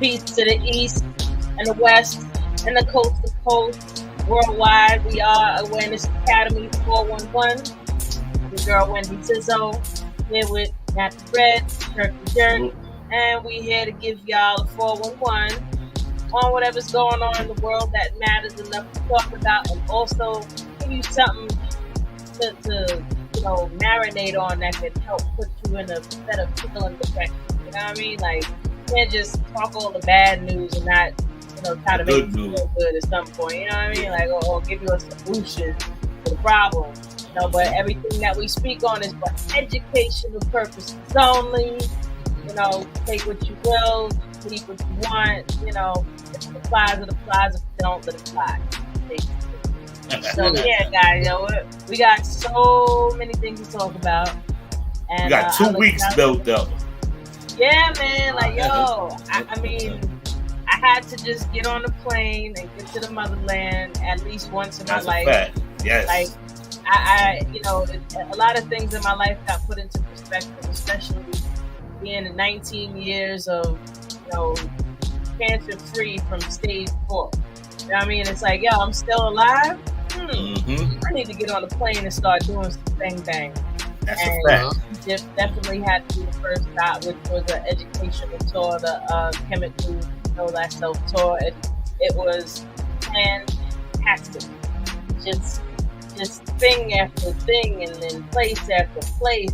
Peace to the east and the west and the coast to coast. Worldwide, we are Awareness Academy 411. Your girl Wendy Tizzo here with Nappy Red, Turkey Jerk, and we here to give y'all a 411 on whatever's going on in the world that matters enough to talk about, and also give you something to marinate on that could help put you in a better feeling direction. You know what I mean? Like, you can't just talk all the bad news and not, try to make you feel good at some point. You know what I mean? Like, or give you a solution to the problem. But everything that we speak on is for educational purposes only. Take what you will, keep what you want. If it applies, it applies. If it don't, let it fly. So yeah, guys, we got so many things to talk about. And we got 2 weeks built up. Yeah, man. Like, I mean, I had to just get on the plane and get to the motherland at least once in my life. Fact. Yes. Like, a lot of things in my life got put into perspective, especially being 19 years of, cancer-free from stage 4. You know what I mean? It's like, I'm still alive. I need to get on the plane and start doing some bang. That's a fact. Definitely had to do the first stop, which was an educational tour, the chemical, that self-tour. It was fantastic. Just thing after thing, and then place after place,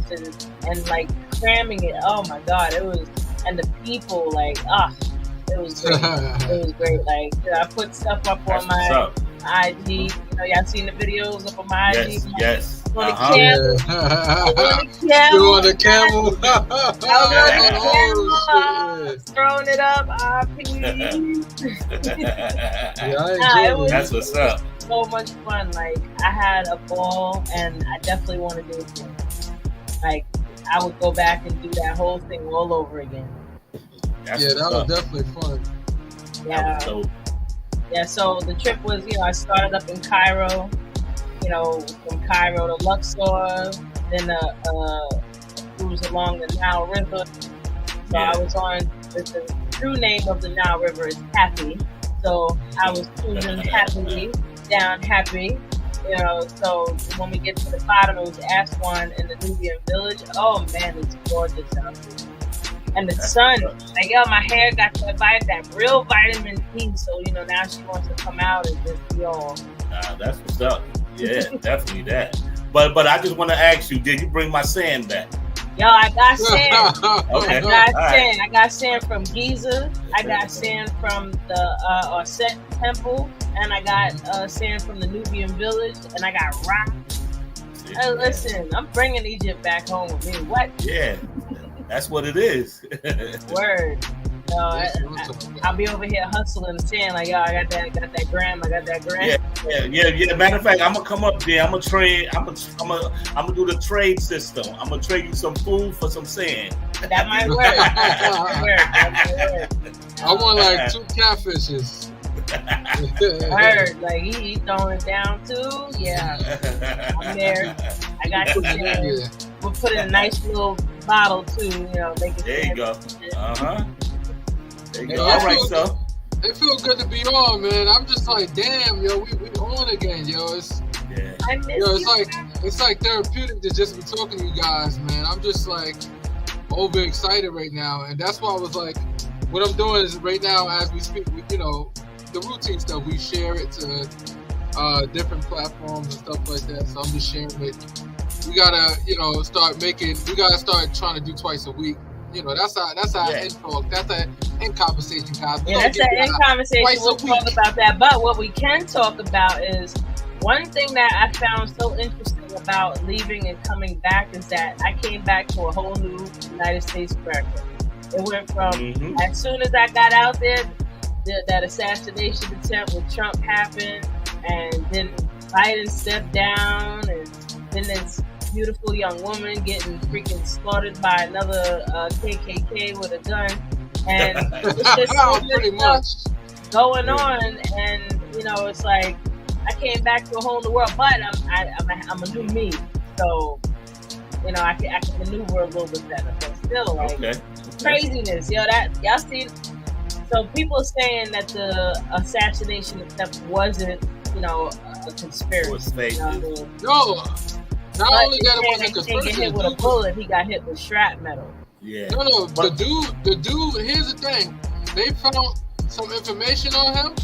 and like cramming it. Oh my God, it was, and the people, like, it was great. It was great. Like, I put stuff up on my IG. Y'all seen the videos up on my IG? Yes. On the camel. On the camel. Throwing it up. That's what's up. So much fun. Like, I had a ball, and I definitely want to do it again. Like, I would go back and do that whole thing all over again. That was definitely fun. Yeah. That was dope. Yeah, so the trip was, I started up in Cairo, from Cairo to Luxor, then a cruise along the Nile River. So I was on, the true name of the Nile River is Happy. So I was cruising happily, down Happy. So when we get to the bottom, it was Aswan in the Nubian village. Oh man, it's gorgeous out there. And the sun, like, my hair got that real vitamin D. So, now she wants to come out and just be all. That's what's up. Yeah, definitely that. But I just want to ask you, did you bring my sand back? I got sand. Okay. I got sand. Right. I got sand from Giza. I got sand from the Osset Temple. And I got sand from the Nubian village. And I got rock. Hey, listen, I'm bringing Egypt back home with me. What? Yeah. That's what it is. Word. I'll be over here hustling and saying, like, I got that gram. Yeah. Matter of fact, I'm gonna come up there. I'm gonna trade. I'm gonna do the trade system. I'm gonna trade you some food for some sand. That might work. I want like 2 catfishes. Heard, like, he throwing it down too. Yeah, I'm there. I got you. Yeah. We'll put in a nice little bottle too. Make it. There you go. There you go. Hey, all right, so it feels good to be on, man. I'm just like, damn, we on again, It's I miss it's like therapeutic to just be talking to you guys, man. I'm just like overexcited right now, and that's why I was like, what I'm doing is right now as we speak, the routine stuff, we share it to different platforms and stuff like that. So I'm just sharing it. We gotta, we gotta start trying to do twice a week. That's our end talk. That's an end conversation, guys. That's an end conversation. We'll talk about that. But what we can talk about is one thing that I found so interesting about leaving and coming back is that I came back to a whole new United States America. It went from as soon as I got out there, that assassination attempt with Trump happened, and then Biden stepped down, and then this beautiful young woman getting freaking slaughtered by another KKK with a gun, and it's just so pretty much going on, and it's like I came back to a whole new world, but I'm a new me, so I can maneuver a little bit better, but still, like, craziness, that y'all see So people are saying that the assassination attempt wasn't, a conspiracy. It was fake. You know what I mean? No, not only that it wasn't He didn't conspiracy. get hit with a bullet. He got hit with shrapnel. Yeah. No. The dude. Here's the thing. They found some information on him,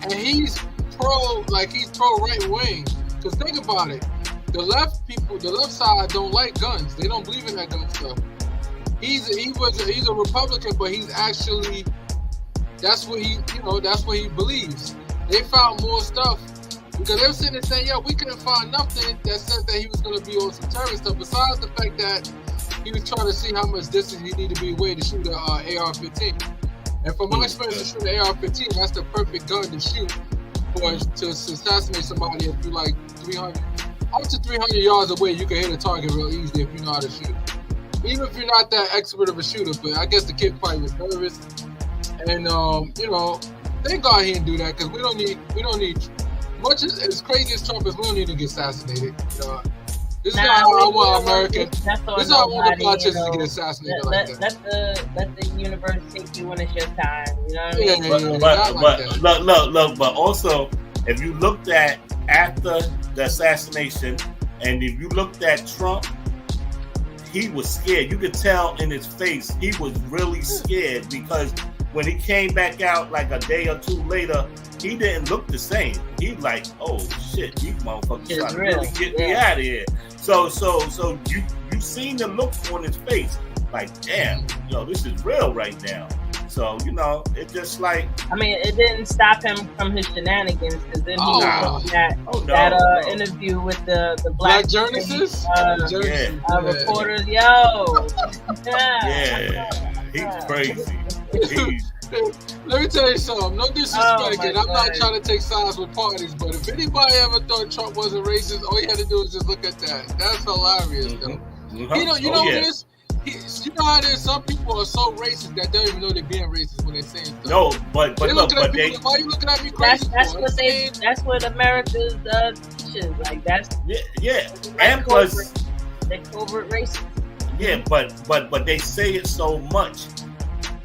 and he's pro right wing. Cause think about it. The left side don't like guns. They don't believe in that gun stuff. He's a Republican, but he's actually that's what he believes. They found more stuff because they were sitting there saying, "Yeah, we couldn't find nothing that said that he was going to be on some terrorist stuff." Besides the fact that he was trying to see how much distance he needed to be away to shoot a AR-15. And from my experience, to shoot an AR-15, that's the perfect gun to shoot to assassinate somebody. If you like 300, up to 300 yards away, you can hit a target real easy if you know how to shoot. Even if you're not that expert of a shooter, but I guess the kid probably was nervous. And thank God he didn't do that because we don't need much as crazy as Trump is. We don't need to get assassinated. This is not how I want America. This is how I want the politicians to get assassinated like that. Let the universe take you when it's your time. You know what I mean? But also, if you looked at after the assassination, and if you looked at Trump, he was scared. You could tell in his face he was really scared because when he came back out like a day or two later, he didn't look the same. He like, oh shit, these motherfuckers trying to really get me out of here. So you seen the look on his face, like, damn, this is real right now. So it just like. I mean, it didn't stop him from his shenanigans because then he was that interview with the black journalists, reporters. Yo, he's crazy. Let me tell you something. No disrespect, and I'm not trying to take sides with parties, but if anybody ever thought Trump wasn't racist, all you had to do is just look at that. That's hilarious, though. Mm-hmm. You know what it is? You know how there's some people are so racist that they don't even know they're being racist when they're saying stuff. No, but why are you looking at me crazy? That's what America's teaches. Like that's and plus they covert racist. Yeah, but they say it so much.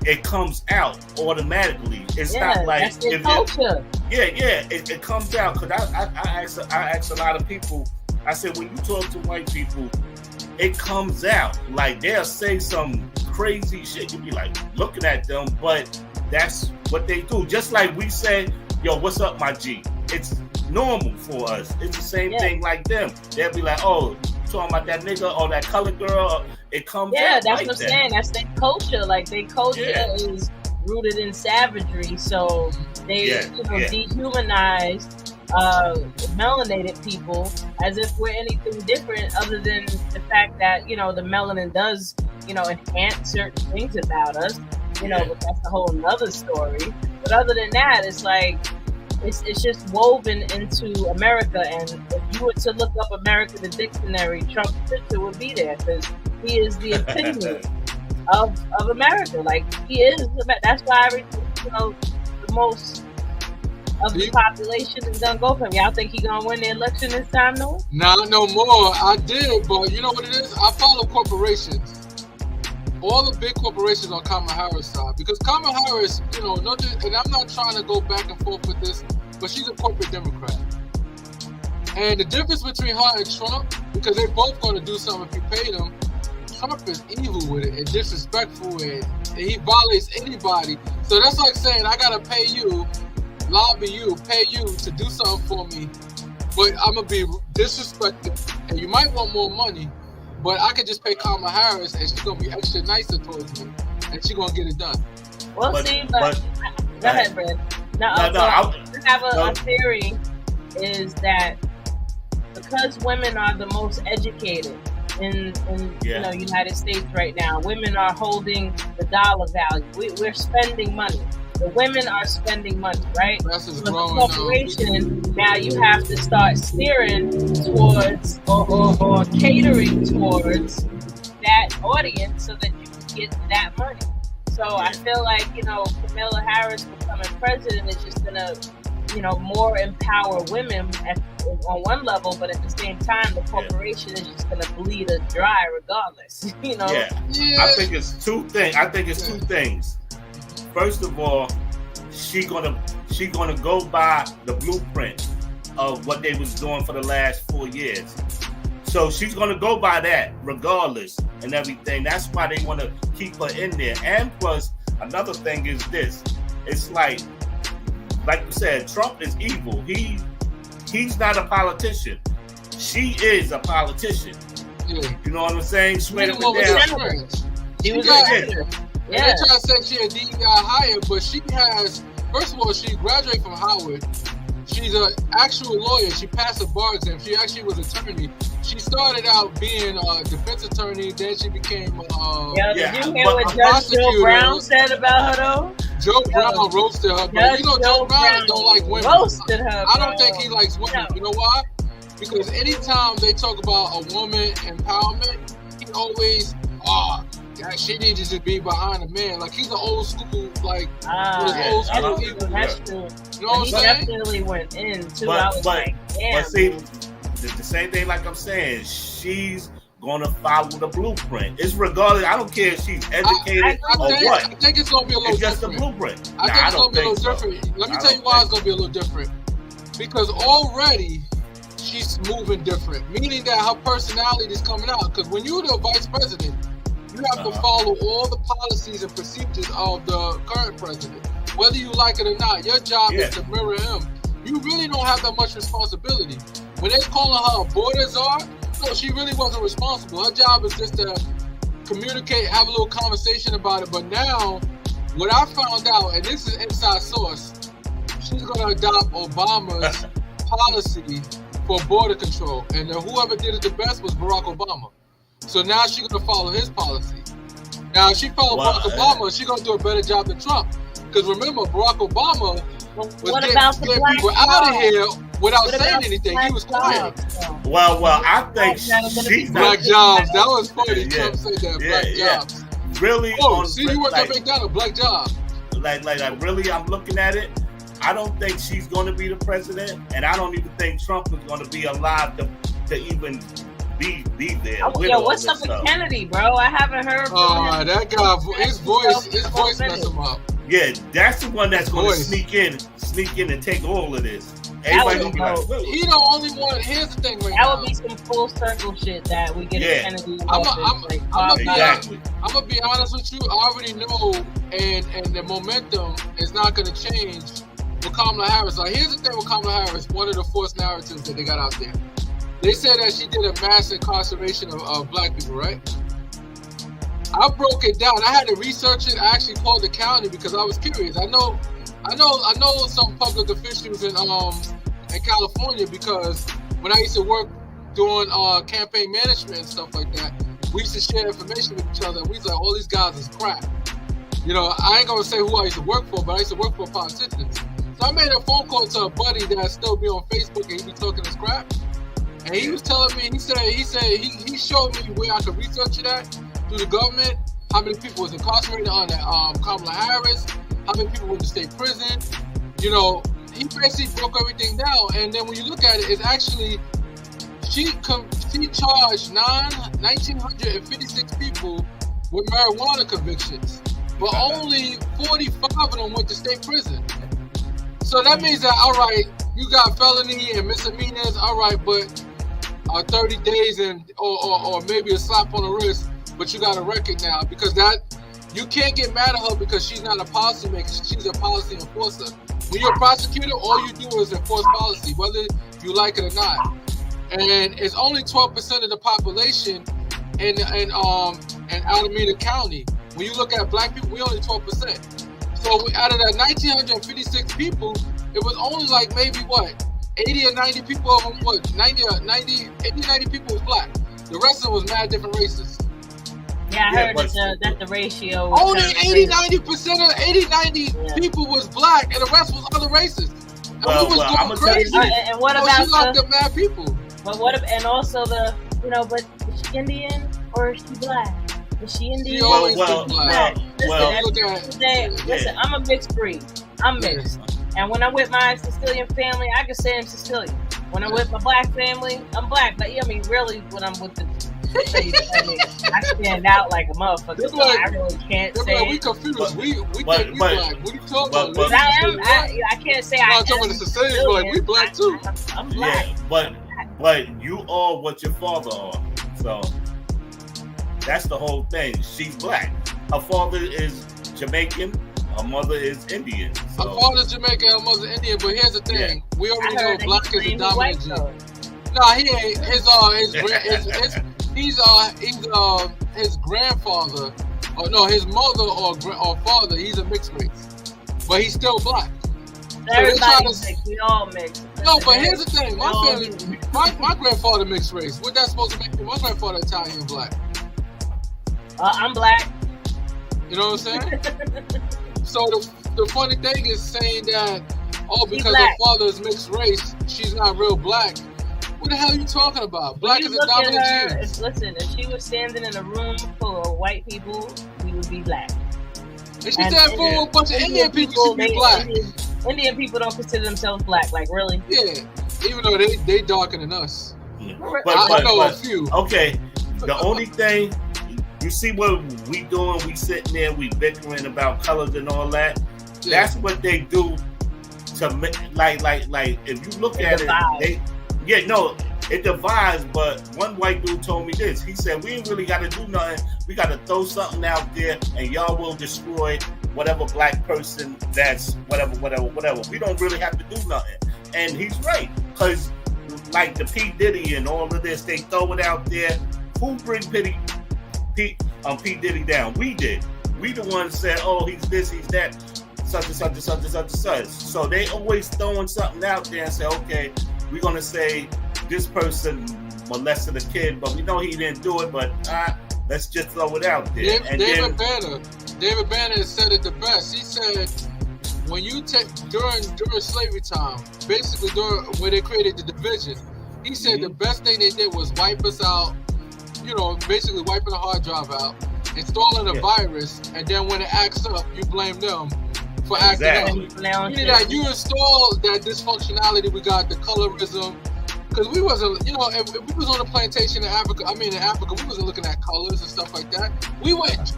It comes out automatically. It's not like that's their culture. It comes out because I ask a lot of people. I said when you talk to white people, it comes out. Like they'll say some crazy shit. You be like looking at them, but that's what they do. Just like we say, "Yo, what's up, my G?" It's normal for us. It's the same thing like them. They'll be like, "Oh, talking about that nigga or that colored girl." It comes out. Yeah, that's like what I'm saying. That's their culture. Like their culture is rooted in savagery. So they dehumanize melanated people as if we're anything different other than the fact that the melanin does enhance certain things about us. But that's a whole nother story. But other than that, it's like it's just woven into America. And if you were to look up America the dictionary, Trump's picture would be there because he is the epitome of America. Like he is. That's why the most of the population is gonna go for him. Y'all think he gonna win the election this time, though? Not no more. I did, but you know what it is? I follow corporations. All the big corporations on Kamala Harris' side because Kamala Harris, nothing. And I'm not trying to go back and forth with this, but she's a corporate Democrat. And the difference between her and Trump, because they're both going to do something if you pay them. Trump is evil with it and disrespectful and he violates anybody. So that's like saying I gotta pay you, lobby you, pay you to do something for me, but I'm gonna be disrespected and you might want more money, but I could just pay Kamala Harris and she's gonna be extra nicer towards me and she's gonna get it done. We'll see, but go ahead, Brad. I have a theory is that because women are the most educated in United States right now, women are holding the dollar value. We're spending money. The women are spending money, right? That's the corporation, now you have to start steering towards or catering towards that audience so that you can get that money. So I feel like, Kamala Harris becoming president is just going to, more empower women on one level, but at the same time, the corporation is just going to bleed us dry regardless, Yeah. I think it's two things. first of all, she gonna go by the blueprint of what they was doing for the last 4 years. So she's gonna go by that regardless and everything. That's why they want to keep her in there. And plus, another thing is this: it's like you said, Trump is evil. He's not a politician. She is a politician. Yeah. You know what I'm saying? Straight up and down. She was They try to say she a DEI hire, but she has. First of all, she graduated from Howard. She's an actual lawyer. She passed the bar exam. She actually was an attorney. She started out being a defense attorney. Then she became did you hear what Judge Joe Brown said about her though? Joe Brown roasted her. But you know, Joe Brown don't like women. Roasted her. I don't think he likes women. You know why? Because anytime they talk about a woman empowerment, he always, she needs to be behind a man. Like he's an old school, like old school people. That's true. You know what I'm saying? Definitely went in too. But see, the same thing. Like I'm saying, she's gonna follow the blueprint. It's regardless. I don't care if she's educated or what. I think it's gonna be a little it's different. Just a blueprint. I think it's gonna be a little different. Let me tell you why it's gonna be a little different. Because already she's moving different, meaning that her personality is coming out. Because when you're the vice president, you have to follow all the policies and procedures of the current president, whether you like it or not. Your job is to mirror him. You really don't have that much responsibility. When they're calling her a border czar, no, she really wasn't responsible. Her job is just to communicate, have a little conversation about it. But now, what I found out, and this is inside source, she's going to adopt Obama's policy for border control, and whoever did it the best was Barack Obama. So now she's gonna follow his policy. Now if she follows Barack Obama, she's gonna do a better job than Trump. Because remember, Barack Obama was getting people out of here without saying anything. He was quiet. Well, I think she's Black jobs. That was funny. Trump said that. Black jobs. Really? See, you work at McDonald's. Black job. Like, really, I'm looking at it. I don't think she's going to be the president, and I don't even think Trump is going to be alive to even be there. What's up with Kennedy, bro? I haven't heard. That guy, his voice messed him up. Yeah, that's the one that's going to sneak in and take all of this. Everybody gonna be like, he the only one. Here's the thing, right now. That would be some full circle shit that we get a Kennedy. I'm gonna be honest with you. I already know, and the momentum is not gonna change. With Kamala Harris, like here's the thing with Kamala Harris, one of the false narratives that they got out there. They said that she did a mass incarceration of black people, right? I broke it down. I had to research it. I actually called the county because I was curious. I know some public officials in California because when I used to work doing campaign management and stuff like that, we used to share information with each other. We was like, all these guys is crap. You know, I ain't gonna say who I used to work for, but I used to work for politicians. So I made a phone call to a buddy that still be on Facebook and he be talking his crap. And he was telling me, he said he showed me where I could research it at through the government, how many people was incarcerated on that Kamala Harris, how many people went to state prison. You know, he basically broke everything down. And then when you look at it, it's actually, she charged 1,956 people with marijuana convictions, but only 45 of them went to state prison. So that means that, all right, you got felony and misdemeanors, all right, but 30 days and or maybe a slap on the wrist, but you got a record now because that you can't get mad at her because she's not a policymaker, she's a policy enforcer. When you're a prosecutor, all you do is enforce policy, whether you like it or not. And it's only 12% of the population in Alameda County. When you look at black people, we only 12%. So out of that 1,956 people, it was only like maybe 80 or 90 people of them, 80 or 90 people was black. The rest of them was mad different races. Yeah, I heard that the ratio was only 80-90% of 80-90 people was black, and the rest was other races. And we was going crazy. And what about she locked up mad people? But and also but is she Indian or is she black? Is she Indian? She always black. Listen, I'm a mixed breed. I'm mixed. And when I'm with my Sicilian family, I can say I'm Sicilian. When I'm with my black family, I'm black. But I mean, really, when I'm with the pretty funny. I stand out like a motherfucker. So I really can't say. We confused. We think we black. What are you talking about? But I can't say I am. I'm talking about the same. Like we black too. I'm black. Yeah, but you are what your father are. So that's the whole thing. She's black. Her father is Jamaican. Her mother is Indian. So. Her father's Jamaican. Her mother's Indian. But here's the thing: we already know black is a dominant gene. Nah, he ain't. His grandfather, or no, his mother or father. He's a mixed race, but he's still black. Everybody's mixed. We all mixed. No, but here's the thing: my family, my grandfather mixed race. What that's supposed to make me? My grandfather Italian and black. I'm black. You know what I'm saying? So the funny thing is saying that, because her father is mixed race, she's not real black. What the hell are you talking about? Black is a dominant gene. Listen, if she was standing in a room full of white people, we would be black. And she said full of a bunch of Indian people, she'd be black. Indian people don't consider themselves black, like really? Yeah, even though they darker than us. Yeah. I know a few. Okay, the only thing, you see what we doing, we sitting there, we bickering about colors and all that. Yeah. That's what they do to like if you look at it, it divides. But one white dude told me this. He said, we ain't really got to do nothing. We got to throw something out there and y'all will destroy whatever black person that's whatever. We don't really have to do nothing. And he's right. Because like the P. Diddy and all of this, they throw it out there. Who bring P. Diddy down? We did. We the ones said, oh, he's this, he's that, such and such and such and such and such. So they always throwing something out there and say, okay, we're going to say this person molested a kid, but we know he didn't do it, but let's just throw it out there. David Banner said it the best. He said, when you take, during slavery time, basically when they created the division, he said the best thing they did was wipe us out, basically wiping the hard drive out, installing a virus, and then when it acts up, you blame them for acting up. Meaning that you installed that dysfunctionality, we got the colorism, because we wasn't, if we was on a plantation in Africa, we wasn't looking at colors and stuff like that.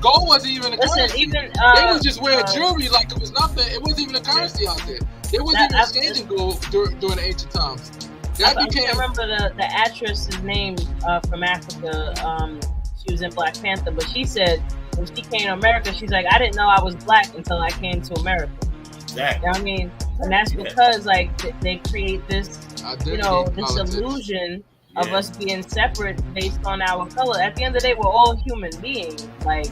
Gold wasn't even a currency. They was just wearing jewelry like it was nothing. It wasn't even a currency out there. They wasn't even exchanging gold during the ancient times. I can't remember the actress's name from Africa. She was in Black Panther, but she said when she came to America, she's like, I didn't know I was black until I came to America. Exactly. You know what I mean? And that's because they create this, this illusion of us being separate based on our color. At the end of the day, we're all human beings. Like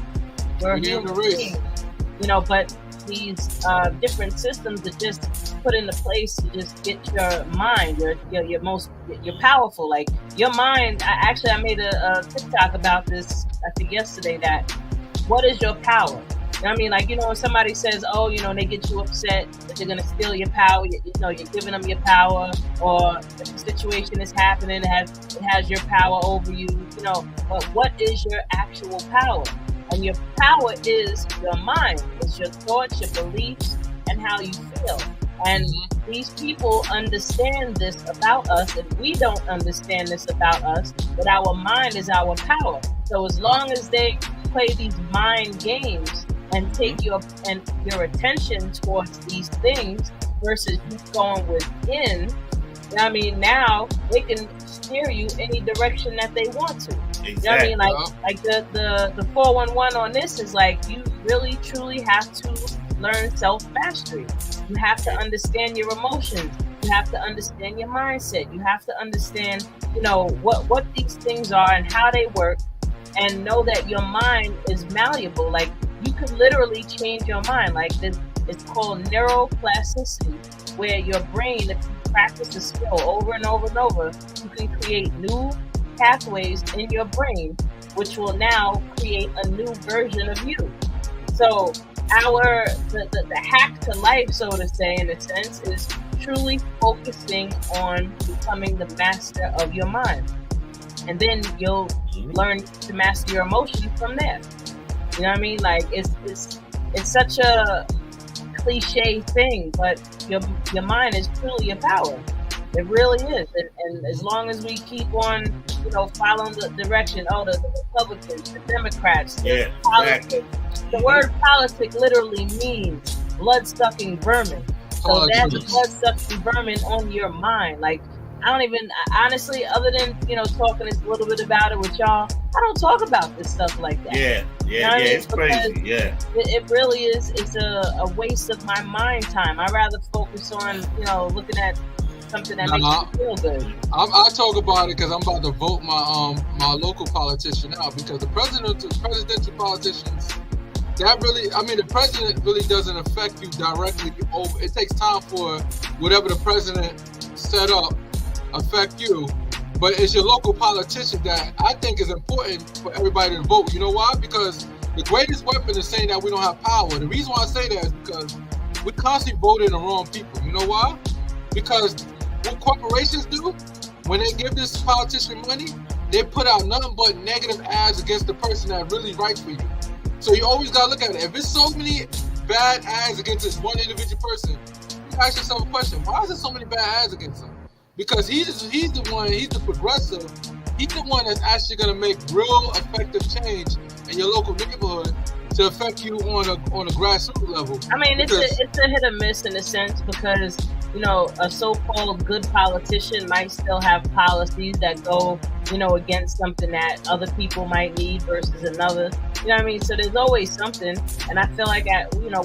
we're human beings. But these different systems are just put into place to just get your mind, you're powerful. Like your mind, I made a TikTok about this, I think yesterday, that what is your power? You know what I mean? Like, when somebody says, oh, they get you upset that they're going to steal your power, you're giving them your power, or if the situation is happening, it has your power over you, but what is your actual power? And your power is your mind. It's your thoughts, your beliefs, and how you feel. And these people understand this about us, and we don't understand this about us, but our mind is our power. So as long as they play these mind games and take your attention towards these things versus you going within, now they can steer you any direction that they want to. Exactly. You know what I mean? Like the 411 on this is like, you really truly have to learn self-mastery. You have to understand your emotions. You have to understand your mindset. You have to understand, what these things are and how they work, and know that your mind is malleable. Like you could literally change your mind. Like this, it's called neuroplasticity, where your brain, if you practice a skill over and over and over, you can create new pathways in your brain, which will now create a new version of you. So the hack to life, so to say, in a sense, is truly focusing on becoming the master of your mind. And then you'll learn to master your emotions from there. You know what I mean? Like it's such a cliche thing, but your mind is truly your power. It really is. And as long as we keep on following the direction. Oh, the Republicans, the Democrats, Yeah, politics. The word politic literally means blood-sucking vermin. So that's blood-sucking vermin on your mind. Like, I don't even, honestly, other than, talking a little bit about it with y'all, I don't talk about this stuff like that. Yeah, it's crazy, yeah. It really is, it's a waste of my mind time. I'd rather focus on, looking at something that makes me feel good. I talk about it because I'm about to vote my local politician out, because the presidential politicians, the president really doesn't affect you directly. It takes time for whatever the president set up affect you, but it's your local politician that I think is important for everybody to vote. You know why? Because the greatest weapon is saying that we don't have power. The reason why I say that is because we constantly vote in the wrong people. You know why? Because what corporations do when they give this politician money, they put out nothing but negative ads against the person that really writes for you. So you always gotta look at it. If it's so many bad ads against this one individual person, you ask yourself a question: why is there so many bad ads against him? Because he's the progressive. He's the one that's actually gonna make real effective change in your local neighborhood to affect you on a grassroots level. I mean, it's a hit or miss in a sense, because a so-called good politician might still have policies that go against something that other people might need versus another. You know what I mean? So there's always something, and I feel like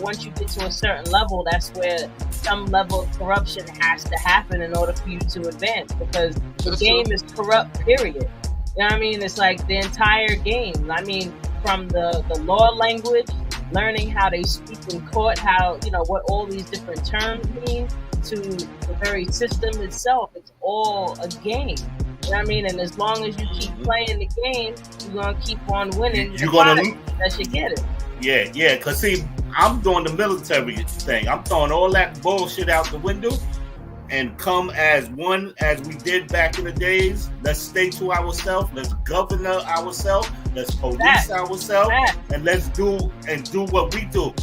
once you get to a certain level, that's where some level of corruption has to happen in order for you to advance, because the game is corrupt, period. You know what I mean? It's like the entire game. I mean, from the law language, learning how they speak in court, how, what all these different terms mean, to the very system itself. It's all a game. You know what I mean? And as long as you keep playing the game, you're going to keep on winning. You're going to that you get it. Yeah. Because, see, I'm doing the military thing. I'm throwing all that bullshit out the window and come as one, as we did back in the days. Let's stay to ourselves. Let's govern ourselves. Let's police ourselves. And let's do what we do.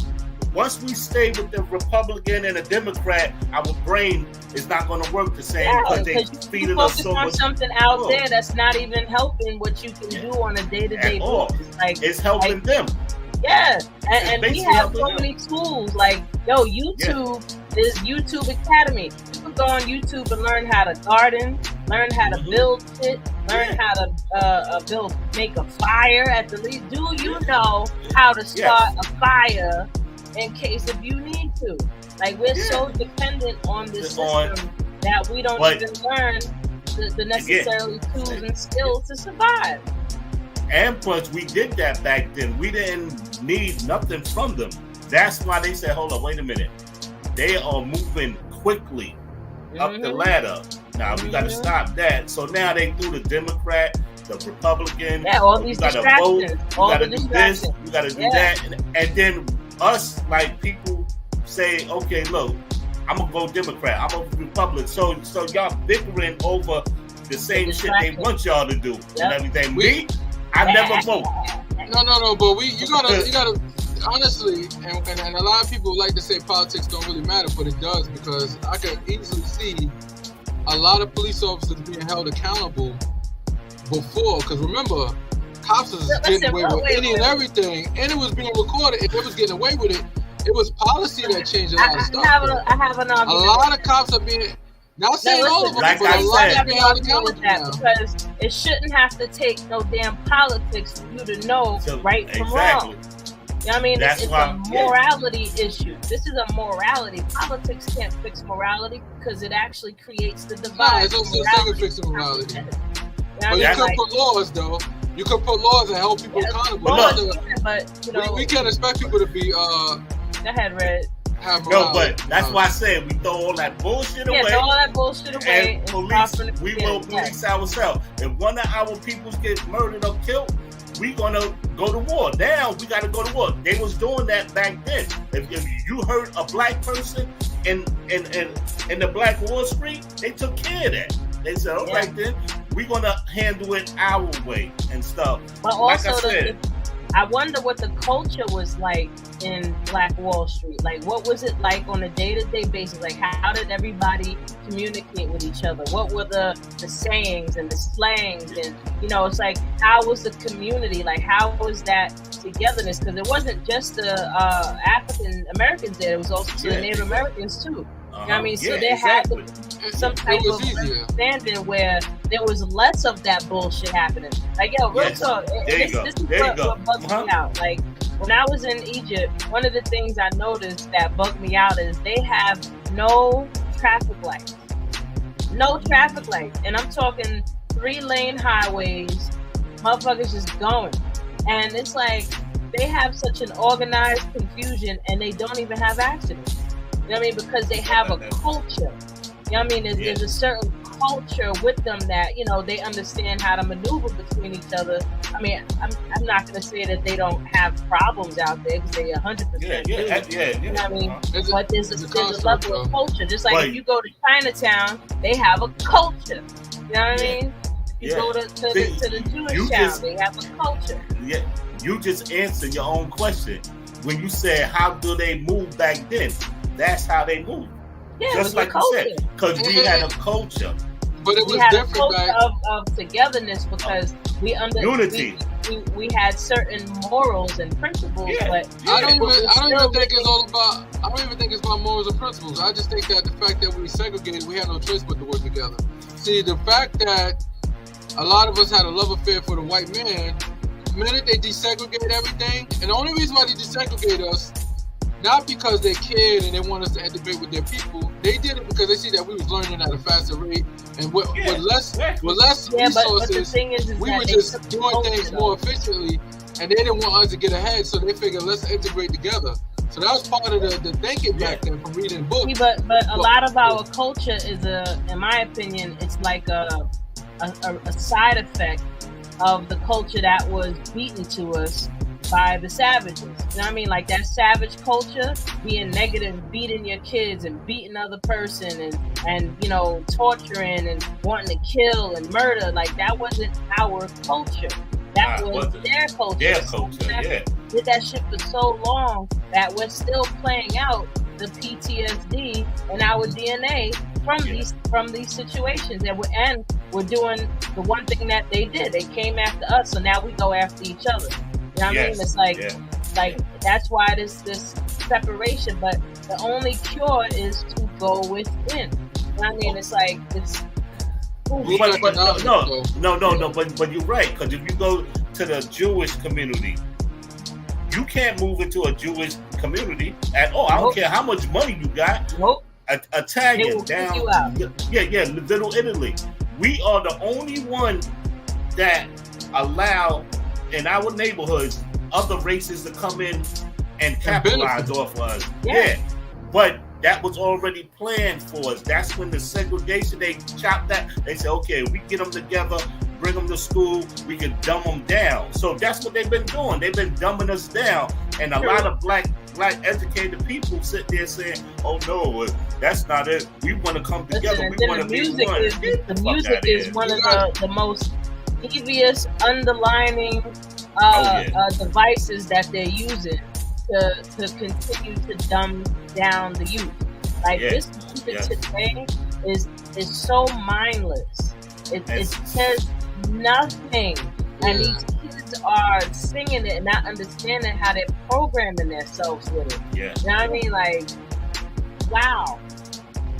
Once we stay with the Republican and the Democrat, our brain is not going to work the same, because they feeding us so much. On something out there that's not even helping what you can do on a day-to-day basis. Like, it's helping them. Yeah, and we have so many tools. Like, YouTube is YouTube Academy. You can go on YouTube and learn how to garden, learn how to build shit, learn how to make a fire at the least. Do you know how to start a fire in case if you need to? Like, we're so dependent on this system that we don't even learn the necessary tools and skills to survive. And plus, we did that back then. We didn't need nothing from them. That's why they said, hold on, wait a minute. They are moving quickly up the ladder. Now, we got to stop that. So now they do the Democrat, the Republican. Yeah, all these distractions. You got to do this, you got to do that. And then us, like, people say, okay, look, I'm going to go Democrat. I'm going to Republican. So y'all bickering over the same shit they want y'all to do and everything. I never vote. No, but you gotta honestly, and a lot of people like to say politics don't really matter, but it does, because I can easily see a lot of police officers being held accountable before. Because remember, cops was getting away with any and everything, and it was being recorded. If they was getting away with it, it was policy that changed a lot of stuff. I have an argument. A lot of cops are being. Not saying all of them, like but I a lot said, of people are accountable now. Because it shouldn't have to take no damn politics for you to know right from wrong. You know what I mean? It's a morality issue. This is a morality. Politics can't fix morality because it actually creates the divide. It's also still fixing morality. But you could put laws, though. You could put laws that help people accountable. But we can't expect people to be. Go ahead, Red. No, but that's why I said we throw all that bullshit away. Yeah, throw all that bullshit away. And police, we will police ourselves. If one of our people get murdered or killed, we gonna go to war. Now we gotta go to war. They was doing that back then. If you hurt a black person in the Black Wall Street, they took care of that. They said, all right then, we gonna handle it our way and stuff. But also, I wonder what the culture was like in Black Wall Street. Like, what was it like on a day-to-day basis? Like, how did everybody communicate with each other? What were the sayings and the slangs? And, you know, it's like, how was the community? Like, how was that togetherness? Because it wasn't just the African Americans there. It was also the Native Americans, too. You know what I mean? So there had to be some type of understanding where there was less of that bullshit happening. Like, yo, real talk. This is what bugs me out. Like, when I was in Egypt, one of the things I noticed that bugged me out is they have no traffic lights. No traffic lights. And I'm talking 3-lane highways, motherfuckers just going. And it's like, they have such an organized confusion and they don't even have accidents. You know what I mean? Because they have a culture. You know what I mean? There's a certain culture with them that, you know, they understand how to maneuver between each other. I mean, I'm not going to say that they don't have problems out there because they 100% do. You know what I mean? But there's a level of culture. Just like if you go to Chinatown, they have a culture. You know what I mean? You go to the Jewish town, they have a culture. Yeah, you just answered your own question. When you said, how do they move back then? That's how they move. Yeah, just like you said, because we had a culture. But it was we had different a culture of togetherness because unity. We had certain morals and principles. But I don't even think it's about morals and principles. I just think that the fact that we were segregated, we had no choice but to work together. See, the fact that a lot of us had a love affair for the white man, the minute they desegregate everything, and the only reason why they desegregate us, not because they cared and they want us to integrate with their people. They did it because they see that we was learning at a faster rate and with less resources. But the thing is we were just doing things more efficiently, and they didn't want us to get ahead, so they figured let's integrate together. So that was part of the thinking back then from reading books. See, but a lot of our culture is in my opinion, it's like a side effect of the culture that was beaten to us by the savages. You know what I mean? Like that savage culture, being negative, beating your kids and beating other person and you know, torturing and wanting to kill and murder. Like that wasn't our culture. That was their culture. Their culture, Did that shit for so long that we're still playing out the PTSD in our DNA from these situations. And we're doing the one thing that they did. They came after us, so now we go after each other. You know what I mean? It's like that's why this separation. But the only cure is to go within. You know what I mean? It's like it's. But you're right, because if you go to the Jewish community, you can't move into a Jewish community at all. I don't care how much money you got. Italian down, Little Italy. We are the only one that allow in our neighborhoods other races to come in and capitalize off of us. But that was already planned for us. That's when the segregation, they chopped that. They said, okay, we get them together, bring them to school, we can dumb them down. So that's what they've been doing. They've been dumbing us down. And a lot of black educated people sit there saying, oh no, that's not it. We want to come together. We want to be one. The music is one of the most devious underlining devices that they're using to continue to dumb down the youth. Like this music today is so mindless. It says nothing, and these kids are singing it and not understanding how they're programming themselves with it. You know what I mean? Like, wow.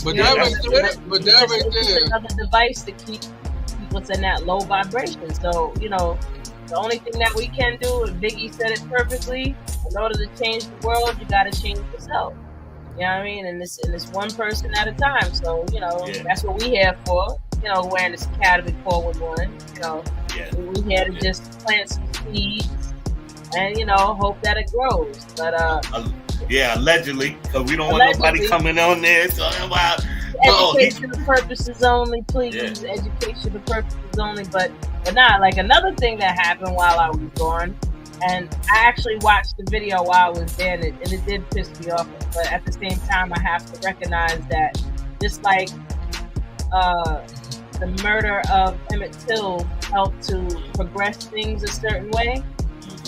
But that right there, it's another device to keep people in that low vibration. So, you know, the only thing that we can do, and Biggie said it perfectly, in order to change the world, you got to change yourself. You know what I mean? And it's one person at a time. So, you know, that's what we here for. You know, wearing this Academy 411. You know, we here to just plant some seeds and, you know, hope that it grows. But allegedly, because we don't want nobody coming on there talking about educational purposes only, please. Educational purposes only. But not like another thing that happened while I was gone. And I actually watched the video while I was there, and it did piss me off. But at the same time, I have to recognize that just like the murder of Emmett Till helped to progress things a certain way,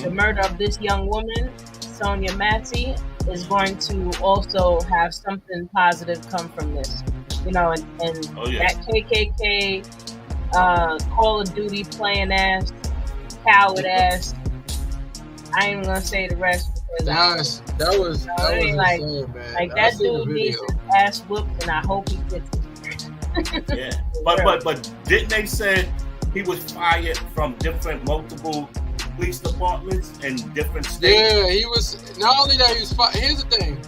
the murder of this young woman, Sonia Massey, is going to also have something positive come from this. You know, and that KKK Call of Duty playing ass, coward ass. I ain't gonna say the rest because that was like, insane, man. Like that dude needs his ass whooped, and I hope he gets it. Yeah, but didn't they say he was fired from multiple police departments in different states? Yeah, he was. Not only that, he was fired. Here's the thing: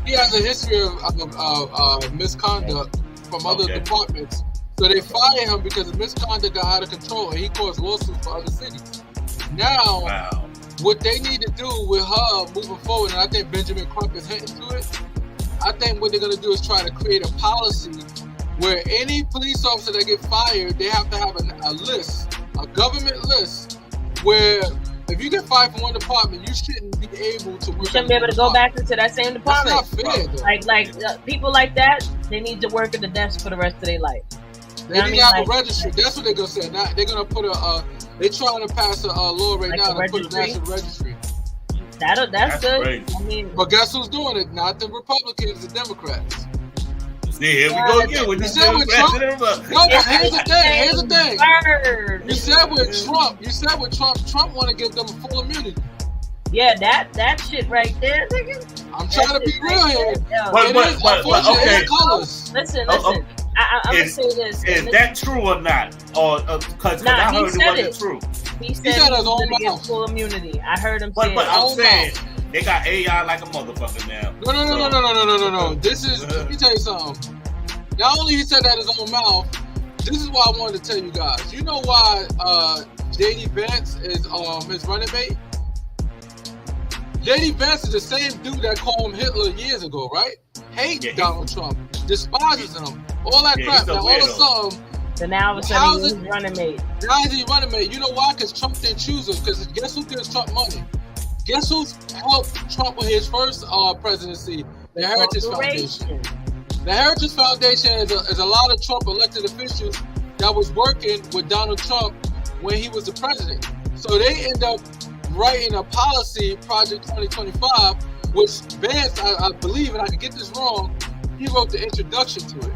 he has a history of misconduct from other departments. So they fired him because the misconduct got out of control, and he caused lawsuits for other cities. Now, what they need to do with her moving forward, and I think Benjamin Crump is hinting to it. I think what they're going to do is try to create a policy where any police officer that get fired, they have to have a list, a government list, where if you get fired from one department, you shouldn't be able to work. You shouldn't be able to go back into that same department. That's not fair, though. Like people like that, they need to work at the desk for the rest of their life. They need to have a registry. That's what they're gonna say. Now they're gonna put they're trying to pass a law right now to put a national registry. That's good. Crazy. I mean, but guess who's doing it? Not the Republicans, the Democrats. See, here we go again with this. No, but here's the thing. You said with Trump, Trump want to give them full immunity. Yeah, that shit right there, nigga. I'm trying to be real here. But okay. Listen. I'm gonna say this. Is that true or not? Or because I heard it wasn't true. He said he was gonna get full immunity. I heard him say. But I'm saying they got AI like a motherfucker now. No. This is. Let me tell you something. Not only he said that in his own mouth. This is what I wanted to tell you guys. You know why JD Vance is his running mate? JD Vance is the same dude that called him Hitler years ago, right? Hates Donald Trump, despises him, all that crap. Now all of a sudden, so now all of a sudden he's running mate. Now he's running mate. You know why? Because Trump didn't choose him. Because guess who gives Trump money? Guess who's helped Trump with his first presidency? The Heritage Foundation. The Heritage Foundation is a lot of Trump elected officials that was working with Donald Trump when he was the president. So they end up writing a policy, Project 2025, which Vance, I believe, and I can get this wrong, he wrote the introduction to it.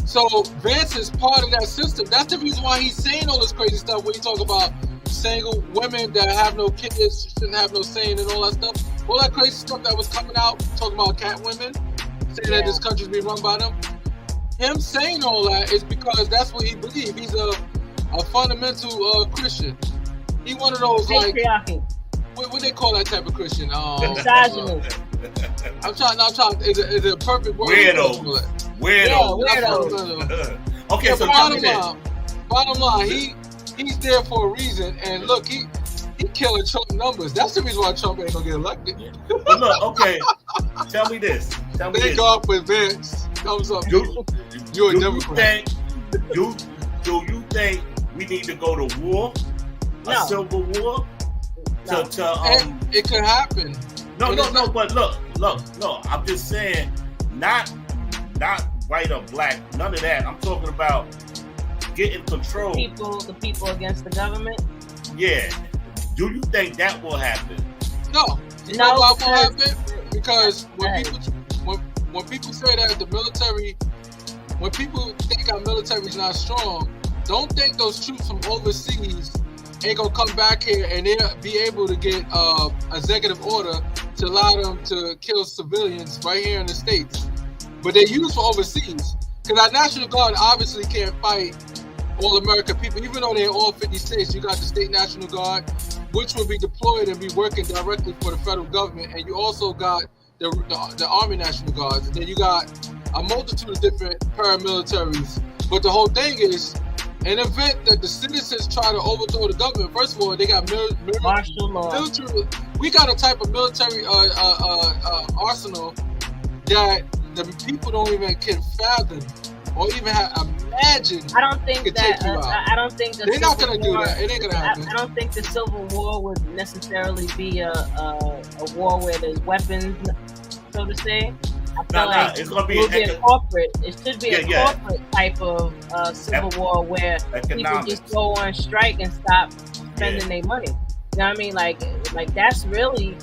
So Vance is part of that system. That's the reason why he's saying all this crazy stuff when he talk about single women that have no kids, shouldn't have no saying and all that stuff. All that crazy stuff that was coming out, talking about cat women, saying that this country's being run by them. Him saying all that is because that's what he believes. He's a fundamental Christian. He one of those like what they call that type of Christian? Misogynist. I'm trying. Is it a perfect word? Weirdo. Okay, so bottom line, he's there for a reason. And look, he killing Trump numbers. That's the reason why Trump ain't gonna get elected. But look, okay, tell me this. Thank God for Vince. Thumbs up. You're a Democrat. Do you think we need to go to war? A civil war? It could happen. No. But look. I'm just saying, not white or black. None of that. I'm talking about getting control. The people against the government. Yeah. Do you think that will happen? No. You know why it won't happen? Because when people say that the military, when people think our military is not strong, don't think those troops from overseas ain't gonna come back here and they'll be able to get executive order to allow them to kill civilians right here in the States. But they use for overseas. Because our National Guard obviously can't fight all American people. Even though they're in all 50 states, you got the State National Guard, which will be deployed and be working directly for the federal government. And you also got the Army National Guards. And then you got a multitude of different paramilitaries. But the whole thing is, in the event that the citizens try to overthrow the government, first of all, they got martial law. Military. We got a type of military arsenal that the people don't even can fathom or even imagine. I don't think that. I don't think they're not gonna do that. It ain't gonna happen. I don't think the Civil War would necessarily be a war where there's weapons, so to say. I feel like it's gonna be a corporate. It should be a corporate type of civil war where people just go on strike and stop spending their money. You know what I mean? Like that's really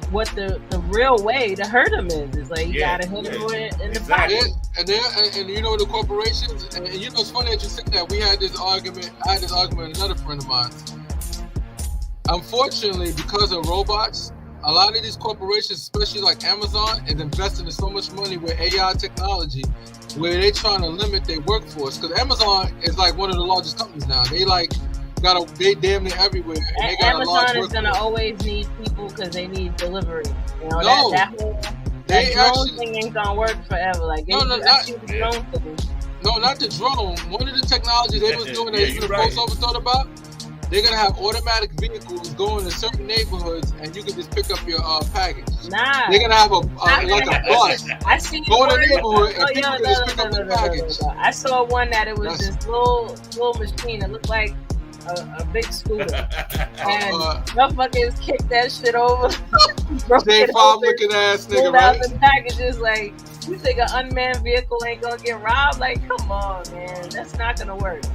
what the real way to hurt them is like you gotta hit them in the pocket. And you know the corporations, and you know it's funny that you said that. I had this argument with another friend of mine. Unfortunately, because of robots, a lot of these corporations, especially like Amazon, is investing in so much money with AI technology, where they're trying to limit their workforce. Because Amazon is like one of the largest companies now. They damn near everywhere. And they got Amazon is gonna always need people because they need delivery. You know that whole drone thing ain't gonna work forever. Like not the drone. One of the technologies they was doing that even the post office thought about. They're gonna have automatic vehicles going to certain neighborhoods, and you can just pick up your package. Nah, they're gonna have a bus. I seen go to the neighborhood and people can just pick up their package. I saw one that it was this little machine. It looked like a big scooter, and motherfuckers kicked that shit over. J5 looking ass nigga, right? Out the packages like. You think an unmanned vehicle ain't gonna get robbed? Like, come on, man, that's not gonna work.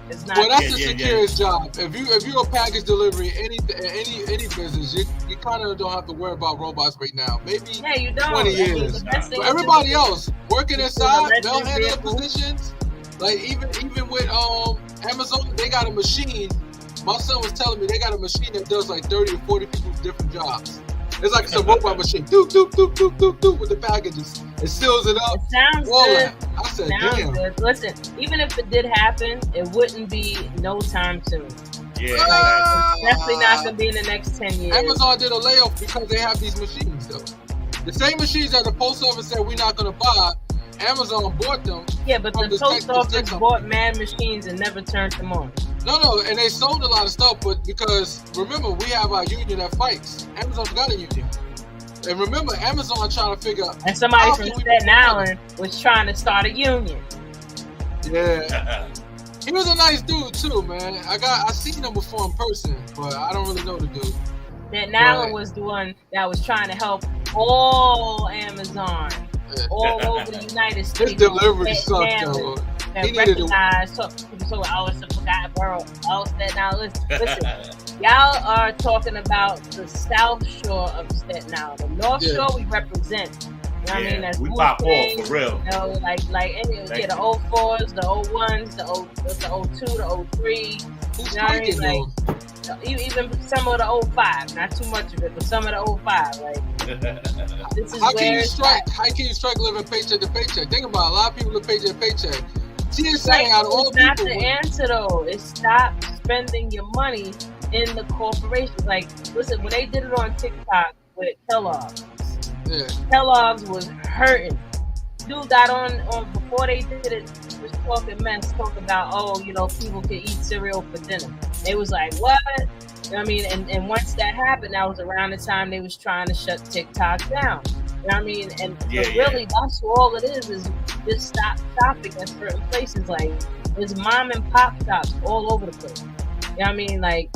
It's not. Well, that's the securest job. If you're a package delivery, any business, you kind of don't have to worry about robots right now. Maybe you don't. 20 years. But everybody else working inside, they'll handle positions. Like even with Amazon, they got a machine. My son was telling me they got a machine that does like 30 or 40 people's different jobs. It's like it's a robot machine. Doop, doop, doop, doop, doop, doop, with the packages. It seals it up. It sounds good. I said, damn. Good. Listen, even if it did happen, it wouldn't be no time soon. Yeah. It's definitely not going to be in the next 10 years. Amazon did a layoff because they have these machines, though. The same machines that the post office said we're not going to buy, Amazon bought them. Yeah, but the post office bought mad machines and never turned them on. No, and they sold a lot of stuff, but because, remember, we have our union that fights. Amazon's got a union. And remember, Amazon trying to figure out... And somebody from Staten Island was trying to start a union. Yeah. He was a nice dude, too, man. I seen him before in person, but I don't really know the dude. Staten Island was the one that was trying to help all Amazon. All over the United States. His delivery sucked, though. That recognize people so it's a forgotten borough. Now listen, y'all are talking about the South Shore of Staten Island. The North Shore we represent. You know what I mean? That's we pop off for real. You know, like any the 04s, the 01s, the 02, the 03. You know what I mean? Like even some of the 05, not too much of it, but some of the 05. Like this is how can you strike living paycheck to paycheck? Think about it, a lot of people live paycheck to paycheck. TSA out of all people. It's not the answer though. It's stop spending your money in the corporations. Like, listen, when they did it on TikTok with Kellogg's, Kellogg's was hurting. Dude got on before they did it, was talking about, people can eat cereal for dinner. They was like, what? You know what I mean? And once that happened, that was around the time they was trying to shut TikTok down. You know what I mean? And really, that's all it is just stop shopping at certain places. Like, there's mom and pop shops all over the place. You know what I mean? Like,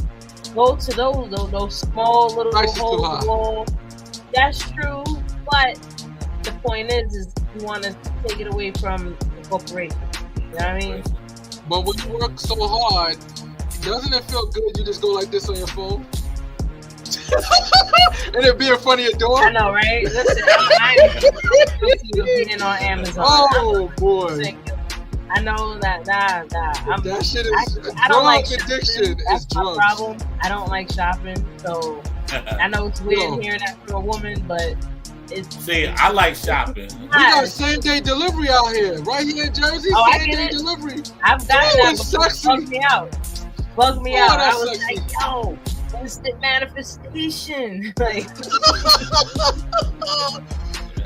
go to those small little holes. That's true, but the point is you want to take it away from the corporation. You know what I mean? But when you work so hard, doesn't it feel good? You just go like this on your phone? And it be in front of your door? I know, right? Listen, I'm guilty of being on Amazon. Oh, boy. I know that, that shit is I don't like addiction. That's is my drugs. problem. I don't like shopping, so I know it's weird hearing that from a woman, but it's... See, I like shopping. We got same-day delivery out here. Right here in Jersey, same-day delivery. I've gotten that before. It bugged me out. I was sexy. like, yo, instant manifestation. Like,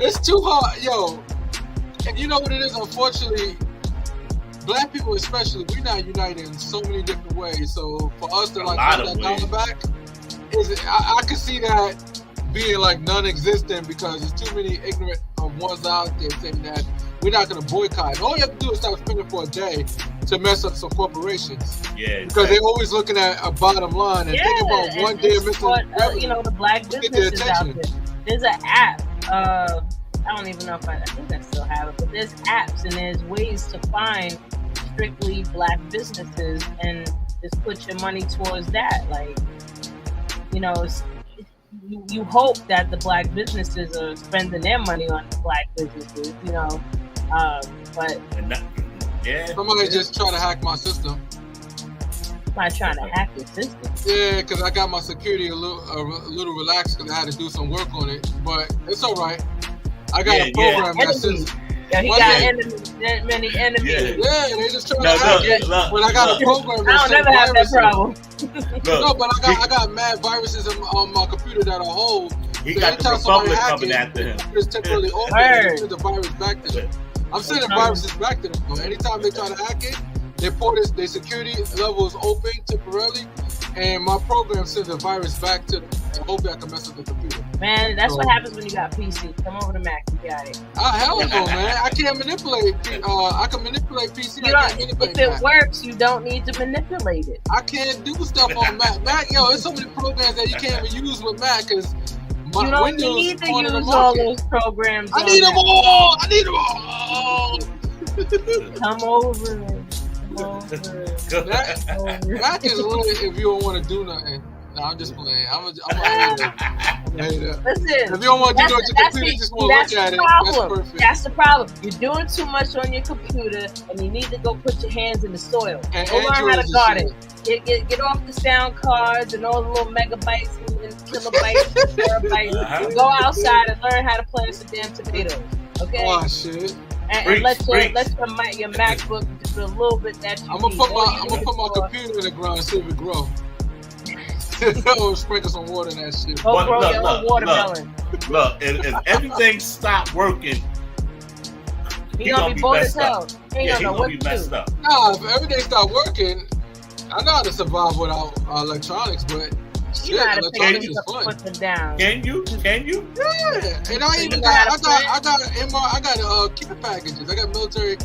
it's too hard, yo. And you know what it is, unfortunately, Black people especially, we're not united in so many different ways. So for us to like get that dollar back, I can see that being like non-existent because there's too many ignorant ones out there saying that we're not going to boycott. And all you have to do is stop spending for a day to mess up some corporations. Yeah, because they're always looking at a bottom line and think about one day of missing revenue. The Black businesses out there. There's an app. I don't even know if I think I still have it, but there's apps and there's ways to find strictly Black businesses and just put your money towards that. Like, you hope that the black businesses are spending their money on the black businesses, but somebody just try to hack my system. Somebody trying to hack your system. Yeah, because I got my security a little relaxed because I had to do some work on it, but it's all right. I got a program that says. Yeah, he got enemies, many enemies. Yeah, they just trying to hack it. But I got a program that I don't never have that problem. No, but I got mad viruses on my computer that I hold. He got the Republic coming after him. It's temporarily open. I send the virus back to them. I'm sending viruses back to them. So anytime they try to hack it, their security level is open temporarily, and my program sends a virus back to them. And hopefully I can mess up the computer. Man, that's what happens when you got PC. Come over to Mac, you got it. Hell no, man. I can't manipulate. I can manipulate PC. If it works, you don't need to manipulate it. I can't do stuff on Mac. Mac, there's so many programs that you can't even use with Mac because my you don't Windows need to use all those programs. I need them all. Come over. Mac is lit if you don't want to do nothing. No, I'm just playing. I'm a hater. Listen, if you don't want to do it, your computer just want to look at it. That's perfect. That's the problem. You're doing too much on your computer, and you need to go put your hands in the soil. And go learn how to garden. Get off the sound cards and all the little megabytes and kilobytes and terabytes. Go outside and learn how to plant some damn tomatoes. Okay. Oh shit. And let your MacBook do a little bit that you I'm gonna put my computer in the ground and see if it grows. Sprinkle some water in that shit. Go grow your own watermelon. Look, if everything stopped working, he gonna be bored as hell. He gonna be messed up. Nah, if everything stopped working, I know how to survive without electronics, but electronics is fun. Can you? Yeah, and I got kit packages. I got military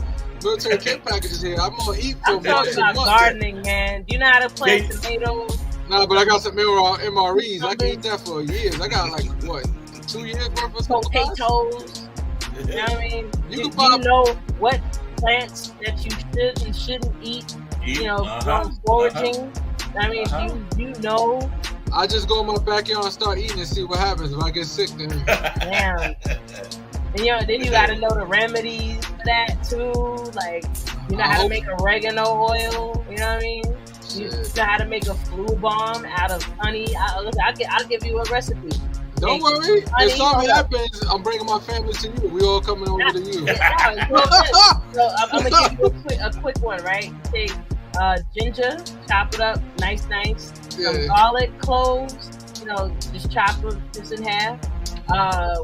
kit packages here. I'm gonna eat for I'm talking about gardening, man. Do you know how to plant tomatoes? Nah, but I got some MREs. I can eat that for years. I got 2 years worth of potatoes. You know what I mean? You know what plants that you should and shouldn't eat. From foraging. I mean, you know. I just go in my backyard and start eating and see what happens. If I get sick, then damn. And then you got to know the remedies for that too. Like, you know how to make oregano oil. You know what I mean? You know how to make a flu bomb out of honey. I'll give you a recipe. Don't worry. If something happens, I'm bringing my family to you. We all coming over to you. So I'm gonna give you a quick one, right? Take ginger, chop it up, nice. Some garlic cloves, just chop it just in half.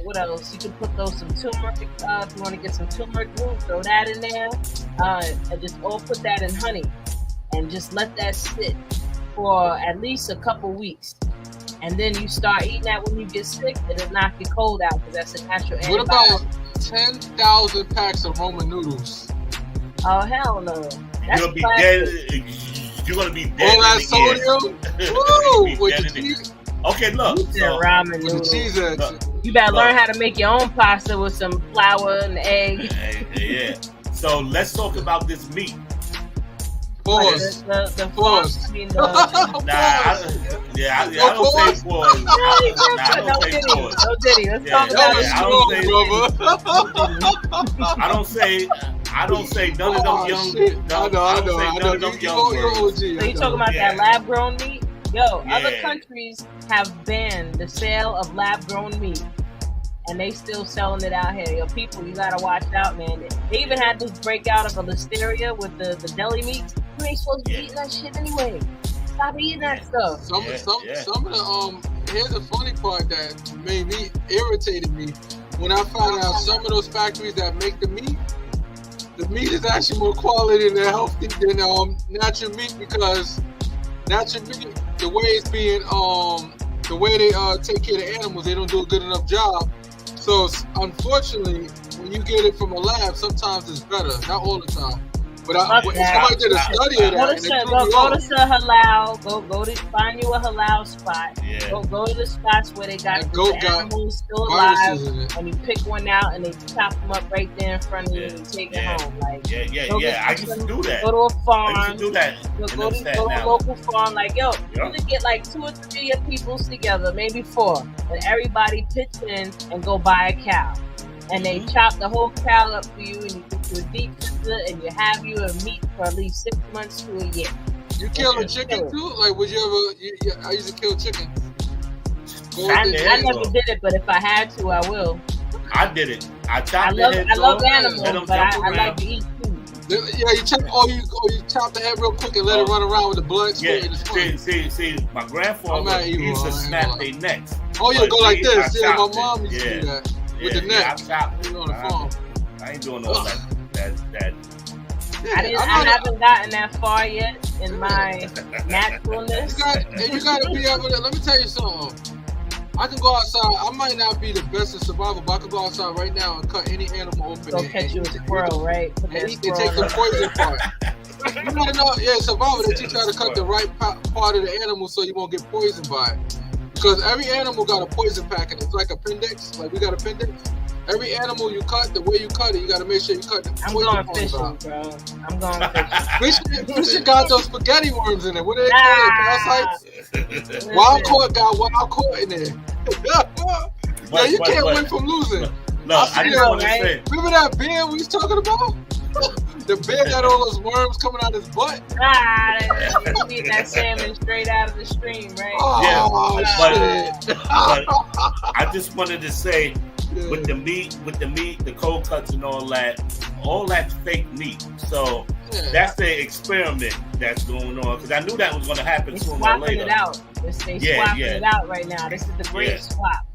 What else? You can put some turmeric. If you want to get some turmeric root, throw that in there. And just all put that in honey, and just let that sit for at least a couple weeks. And then you start eating that when you get sick, it'll knock your cold out because that's a natural antibiotic. What about 10,000 packs of Roman noodles? Oh, hell no. You're gonna be dead. You're gonna be dead. All that sodium? Woo! With the cheese. Okay, look. Ramen with the cheese you better learn how to make your own pasta with some flour and egg. Yeah. So let's talk about this meat. Pause. Pause. I don't say pause. No diddy. Let's talk about it. I don't say none of them young. I know. So you talking about that lab grown meat? Other countries have banned the sale of lab grown meat. And they still selling it out here. People, you gotta watch out, man. They even had this breakout of a listeria with the deli meats. You ain't supposed to be eating that shit anyway. Stop eating that stuff. Some of the here's the funny part that irritated me when I found out some of those factories that make the meat is actually more quality and healthy than natural meat, because natural meat, the way it's being the way they take care of the animals, they don't do a good enough job. So unfortunately, when you get it from a lab, sometimes it's better, not all the time. But somebody did a study of that. Go to halal. Go to find you a halal spot. Yeah. Go to the spots where they got the animals still alive, and you pick one out and they chop them up right there in front of you and take it home. Like I used to do that. Go to a farm. I used to do that. Go to a local farm. Like you can get like 2 or 3 of your peoples together, maybe 4, and everybody pitch in and go buy a cow. And they chop the whole cow up for you, and you get you a deep freezer, and you have you a meat for at least 6 months to a year. You kill a chicken too? Like, would you ever? I used to kill chicken. I never did it, but if I had to, I will. I did it. I love animals, but I like to eat too. Yeah, you chop. You chop the head real quick and let it run around with the blood. Yeah. See, my grandfather used to snap their necks. Oh, you go like this. Yeah, my mom used to do that. With the neck. I chopped it. On the farm. I ain't doing all that. I haven't gotten that far yet in my naturalness. You gotta be able to. Let me tell you something. I can go outside. I might not be the best in survival, but I can go outside right now and cut any animal open. Go catch you a squirrel, right? And take the poison part. You gotta know, survival. They teach you how to cut the right part of the animal so you won't get poisoned by it. Because every animal got a poison pack in it. It's like appendix. Like we got appendix. Every animal you cut, the way you cut it, you got to make sure you cut the poison part out. I'm going fishing. Fishing got those spaghetti worms in it. What are they called? Parasites? Wild caught got wild caught in there. You can't win from losing. Look, I just want to say. Remember that bear we was talking about? The bear got all those worms coming out his butt. You eat that salmon straight out of the stream, right? But I just wanted to say, with the meat, the cold cuts and all that's fake meat. So that's the experiment that's going on. Because I knew that was going to happen sooner or later. They swapping it out right now. This is the great swap.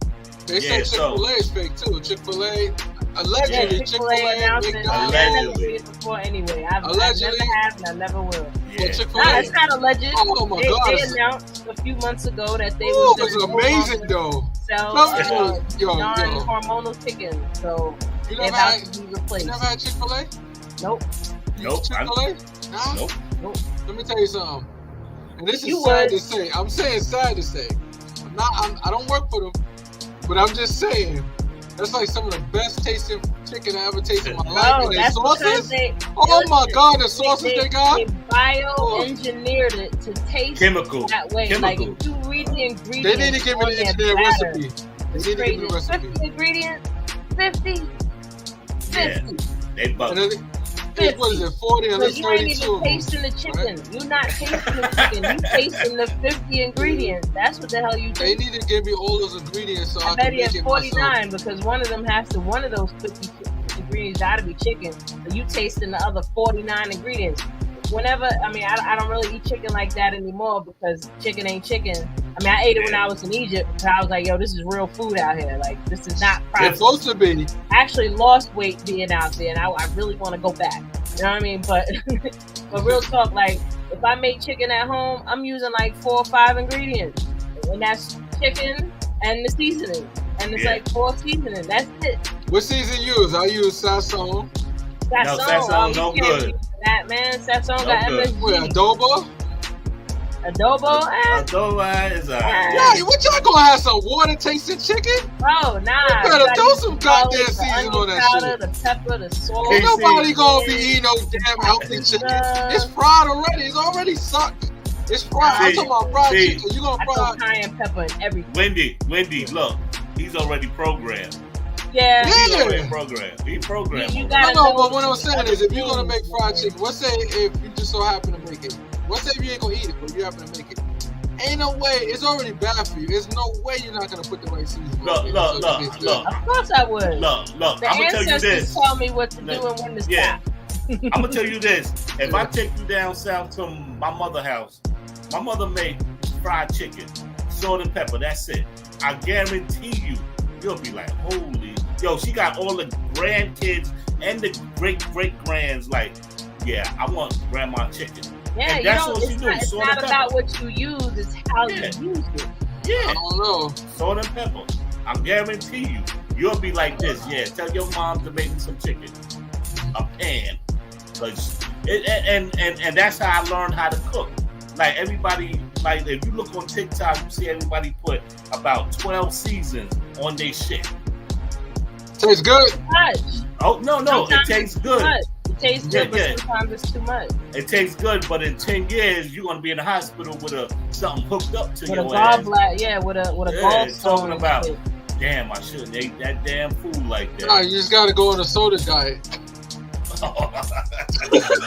They say Chick-fil-A is fake too. Chick-fil-A, allegedly. Chick-fil-A announced it. I never seen it before anyway. I never have and I never will. Yeah. Chick-fil-A. It's not alleged. Oh my God. They announced a few months ago that they was amazing though. Sell non-hormonal chicken. So they're about to be replaced. You never had Chick-fil-A? Nope. Chick-fil-A? Nope. Let me tell you something. And this is sad to say. I'm saying sad to say. I don't work for them. But I'm just saying, that's like some of the best tasting chicken I ever tasted in my life. And their sauces, my God, the sauces they got. They bioengineered it to taste that way. Like if you read the ingredients, they need to give me the engineered recipe. They need to give me the recipe. 50 ingredients, 50. Yeah, they bugged. What is it, 40 and you ain't even tasting the chicken. Right? You're not tasting the chicken. You tasting the 50 ingredients. That's what the hell you do. They need to give me all those ingredients so I bet can make it 49 because one of those 50 ingredients got to be chicken. So you tasting the other 49 ingredients. I don't really eat chicken like that anymore because chicken ain't chicken. I ate it when I was in Egypt because I was like, yo, this is real food out here. Like, this is not processed. It's supposed to be. I actually lost weight being out there, and I really want to go back. You know what I mean? But real talk, like, if I make chicken at home, I'm using like 4 or 5 ingredients. And that's chicken and the seasoning. And it's like 4 seasoning. That's it. What season you use? I use Sasson. Sasson no good. That man, Sasson got MSG. Wait, adobo? Adobo is yeah, what y'all gonna have some water tasting chicken? Bro, nah. You better throw some goddamn season on that shit. The pepper, the salt. Ain't nobody gonna be eating no damn healthy chicken. It's fried already. It's already sucked. It's fried. I'm talking about fried chicken. You gonna fry cayenne pepper and everything. Wendy, look, he's already programmed. Yeah. He's already programmed. He programmed. No, but what I'm saying is, if you're gonna make fried chicken, let's say if you just so happen to make it. Let's say if you ain't gonna eat it, but you happen to make it. Ain't no way. It's already bad for you. There's no way you're not gonna put the right seasoning. Look. Of course I would. Look. The I'm gonna tell you this. Tell me what to do and when to stop. I'm gonna tell you this. If I take you down south to my mother's house, my mother made fried chicken, salt and pepper. That's it. I guarantee you'll be like, holy. Yo, she got all the grandkids and the great-great-grands like, yeah, I want grandma chicken. Yeah, and that's what she do. It's not about what you use, it's how you use it. Yeah. I don't know. Salt and pepper. I guarantee you'll be like this. Yeah, tell your mom to make me some chicken. A pan. Because And that's how I learned how to cook. Like everybody, like if you look on TikTok, you see everybody put about 12 seasons on their shit. Tastes good. Much. Oh no, Sometimes it tastes good. It tastes good, but sometimes it's too much. It tastes good, but in 10 years you're gonna be in the hospital with something hooked up to with your a ass. gallbladder, with a gallstone. Talking about, damn, I shouldn't eat that damn food like that. Nah, you just gotta go on a soda diet. Listen,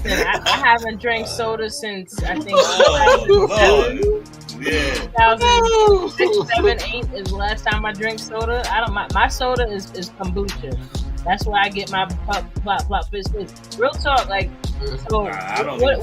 I haven't drank soda since I think 2006, 7, 8 is the last time I drank soda. My soda is kombucha. That's where I get my plop biscuits. Real talk, like, so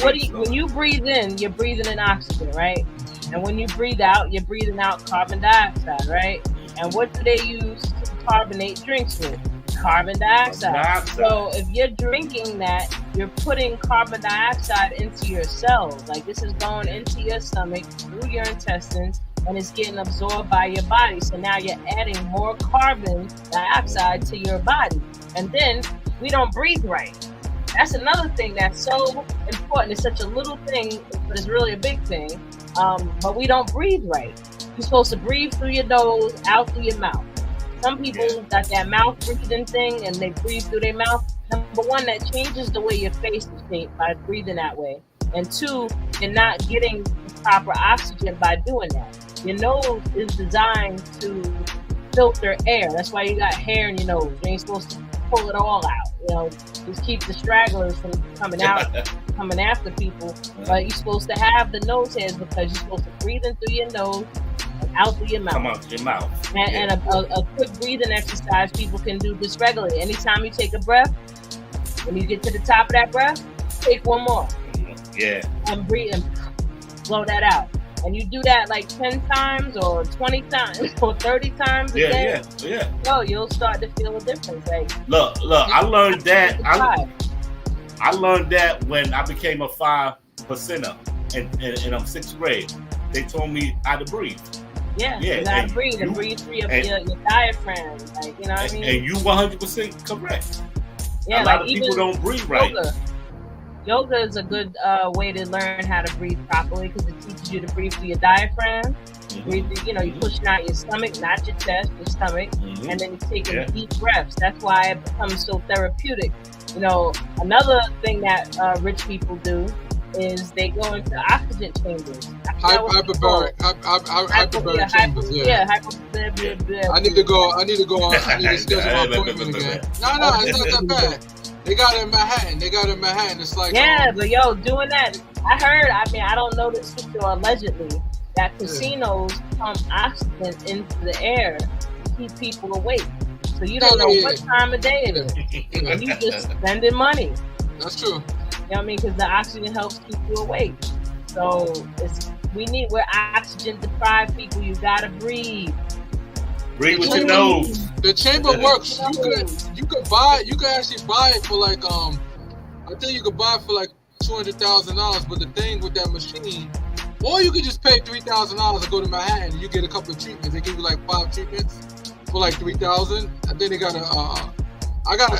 when you breathe in, you're breathing in oxygen, right? And when you breathe out, you're breathing out carbon dioxide, right? And what do they use to carbonate drinks with? Carbon dioxide. So if you're drinking that, you're putting carbon dioxide into your cells. Like, this is going into your stomach, through your intestines, and it's getting absorbed by your body. So now you're adding more carbon dioxide to your body. And then we don't breathe right. That's another thing that's so important. It's such a little thing, but it's really a big thing. But we don't breathe right. You're supposed to breathe through your nose, out through your mouth. Some people got that mouth breathing thing and they breathe through their mouth. Number one, that changes the way your face is shaped by breathing that way. And two, you're not getting the proper oxygen by doing that. Your nose is designed to filter air. That's why you got hair in your nose. You ain't supposed to pull it all out. You know, just keep the stragglers from coming out, coming after people. But you're supposed to have the nose hairs because you're supposed to breathe in through your nose and out through your mouth. Come out your mouth. And a quick breathing exercise people can do just regularly. Anytime you take a breath, when you get to the top of that breath, take one more. Yeah. And breathe and blow that out. And you do that like 10 times or 20 times or 30 times a day. Yeah. No, you'll start to feel a difference. Like, look, I learned that. I learned that when I became a 5%er and I'm 6th grade. They told me how to breathe. Yeah, you gotta breathe and breathe through your diaphragm. Like, you know what I mean? And you 100% correct. Yeah, a lot of people don't breathe right. Yoga is a good way to learn how to breathe properly because it teaches you to breathe through your diaphragm. Breathe through, you're pushing out your stomach, not your chest, your stomach, and then you're taking deep breaths. That's why it becomes so therapeutic. You know, another thing that rich people do is they go into oxygen chambers. Hyperbaric chambers. Yeah. I need to go. I need to schedule my appointment again. No, it's not that bad. They got it in Manhattan. It's like but yo, doing that, I don't know this for sure, allegedly, that casinos pump oxygen into the air to keep people awake. So you don't know what time of day it is. And you just spending money. That's true. You know what I mean? Because the oxygen helps keep you awake. So we're oxygen deprived people. You gotta breathe. Breathe with your nose. The chamber works. You could actually buy it for like I think you could buy it for like $200,000. But the thing with that machine, or you could just pay $3,000 and go to Manhattan and you get a couple of treatments. They give you like 5 treatments for like $3,000. And then they got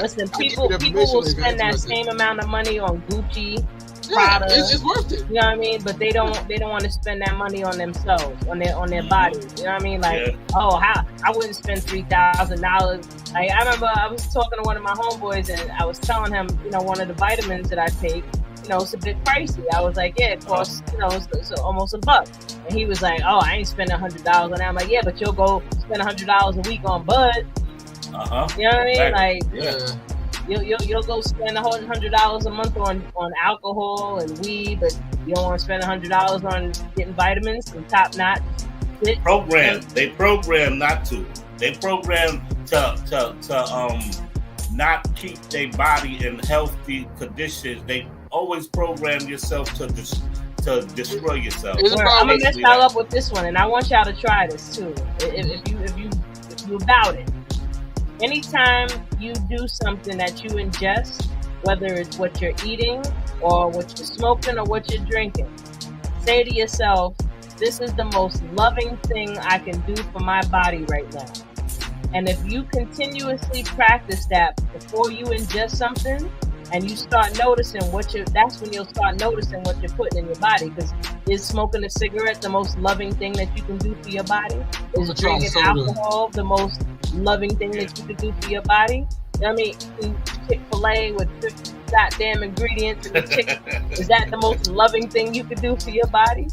listen, people will spend that same amount of money on Gucci, Prada. It's worth it. You know what I mean? But they don't want to spend that money on themselves, on their bodies. You know what I mean? Like, I wouldn't spend $3,000. Like, I remember I was talking to one of my homeboys and I was telling him, one of the vitamins that I take, it's a bit pricey. I was like, it costs, it's almost $1. And he was like, oh, I ain't spending $100. And I'm like, yeah, but you'll go spend $100 a week on bud. You know what I mean? Like, you'll go spend $100 a month on alcohol and weed, but you don't want to spend $100 on getting vitamins and top notch. They program not to. They program to not keep their body in healthy conditions. They always program yourself to destroy yourself. I'm gonna mess y'all up with this one, and I want y'all to try this too. If you about it. Anytime you do something that you ingest, whether it's what you're eating or what you're smoking or what you're drinking, say to yourself, this is the most loving thing I can do for my body right now. And if you continuously practice that before you ingest something, and you start noticing that's when you'll start noticing what you're putting in your body. Because is smoking a cigarette the most loving thing that you can do for your body? Is drinking alcohol the most loving thing that you can do for your body? You know what I mean? Eating Chick-fil-A with 50 goddamn ingredients and the chicken, is that the most loving thing you could do for your body?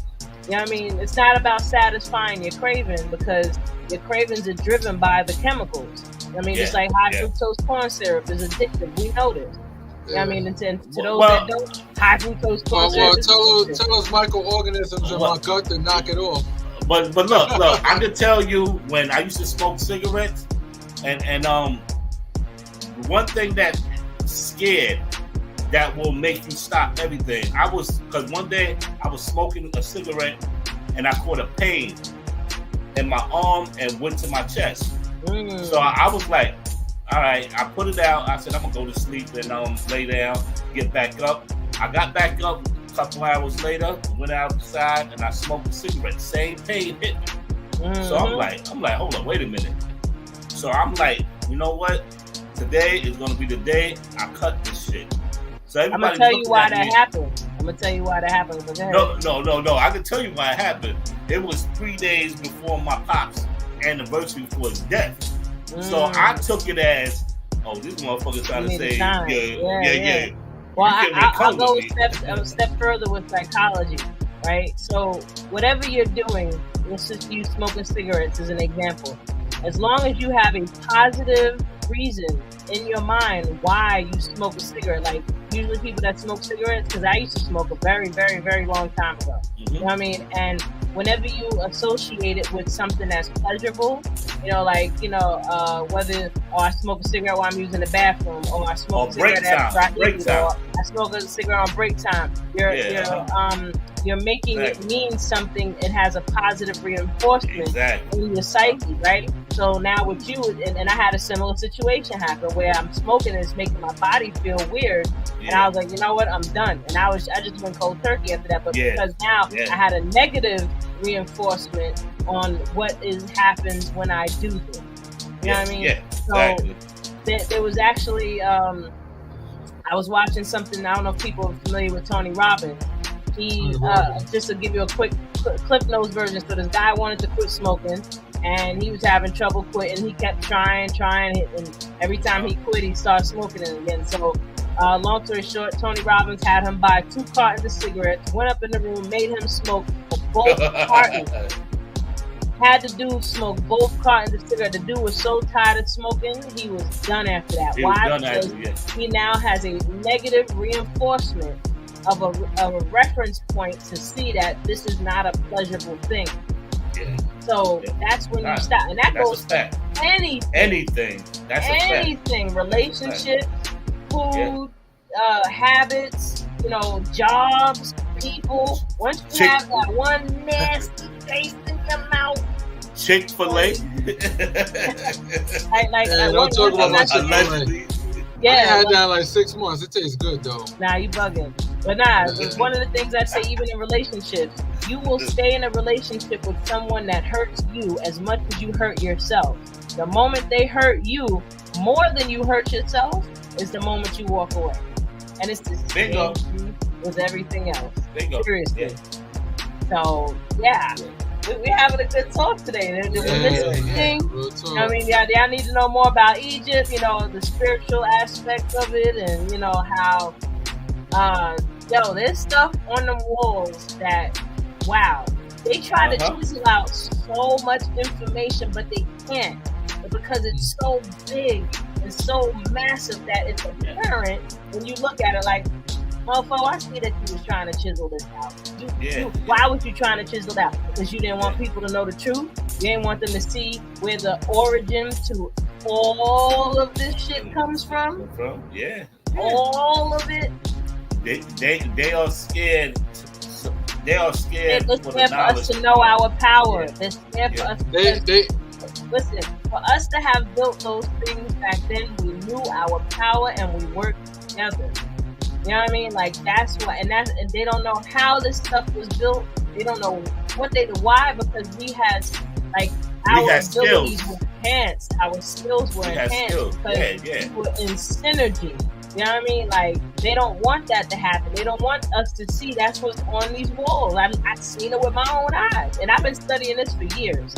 You know what I mean? It's not about satisfying your craving, because your cravings are driven by the chemicals. I mean, it's like high fructose corn syrup is addictive. We know this. You know what I mean? And to those that don't, high fructose corn syrup is addictive. Tell us microorganisms in my gut to knock it off. But look, I can tell you when I used to smoke cigarettes, and one thing that scared that will make you stop everything. Because one day I was smoking a cigarette and I caught a pain in my arm and went to my chest. So I was like, all right, I put it out. I said, I'm going to go to sleep and lay down, get back up. I got back up a couple hours later, went outside and I smoked a cigarette. Same pain hit me. So I'm like, hold on, wait a minute. So I'm like, you know what? Today is going to be the day I cut this shit. So I'm gonna tell you why that happened. No. I can tell you why it happened. It was 3 days before my pop's anniversary for his death. So I took it as, this motherfucker trying to say, yeah. Well, I'll go a step further with psychology, right? So whatever you're doing, let's just use smoking cigarettes as an example. As long as you have a positive reason in your mind why you smoke a cigarette, like usually people that smoke cigarettes, because I used to smoke a very, very, very long time ago. You know what I mean? And whenever you associate it with something that's pleasurable, whether I smoke a cigarette while I'm using the bathroom, or I smoke a cigarette after I eat, or I smoke a cigarette on break time, you're making it mean something. It has a positive reinforcement in your psyche, right? So now with you, and I had a similar situation happen where I'm smoking and it's making my body feel weird. And I was like, you know what, I'm done. And I just went cold turkey after that. But because now I had a negative reinforcement on what happens when I do this. You know what I mean? Yeah, exactly. So there was actually, I was watching something, I don't know if people are familiar with Tony Robbins. He, just to give you a quick Cliff Notes version, so this guy wanted to quit smoking, and he was having trouble quitting. He kept trying, and every time he quit, he started smoking it again. So, long story short, Tony Robbins had him buy 2 cartons of cigarettes, went up in the room, made him smoke both cartons. Had the dude smoke both cartons of cigarettes. The dude was so tired of smoking, he was done after that. Why? Because he now has a negative reinforcement of a reference point to see that this is not a pleasurable thing. So that's when you stop, and that goes for anything. That's anything. Relationships, food, habits, jobs, people. Once you have that one nasty taste in your mouth. Chick-fil-A. Don't talk about my Chick-fil-A. I had that like 6 months. It tastes good though. Nah, you bugging. But it's one of the things I say, even in relationships, you will stay in a relationship with someone that hurts you as much as you hurt yourself. The moment they hurt you more than you hurt yourself is the moment you walk away. And it's the same thing with everything else. Seriously. Yeah. So, we're having a good talk today. I mean, y'all need to know more about Egypt, the spiritual aspects of it, and, how, there's stuff on the walls that, wow, they try to chisel out so much information, but they can't. Because it's so big and so massive that it's apparent when you look at it like, motherfucker, I see that you was trying to chisel this out. Why was you trying to chisel it out? Because you didn't want people to know the truth. You didn't want them to see where the origin to all of this shit comes from. All of it. They are scared. They are scared. They're scared for us to know our power. They're scared for us. Listen, for us to have built those things back then, we knew our power and we worked together. You know what I mean? Like, that's why, and they don't know how this stuff was built. They don't know why, because our abilities were enhanced. Our skills were enhanced because we were in synergy. You know what I mean? Like, they don't want that to happen. They don't want us to see that's what's on these walls. I've seen it with my own eyes, and I've been studying this for years.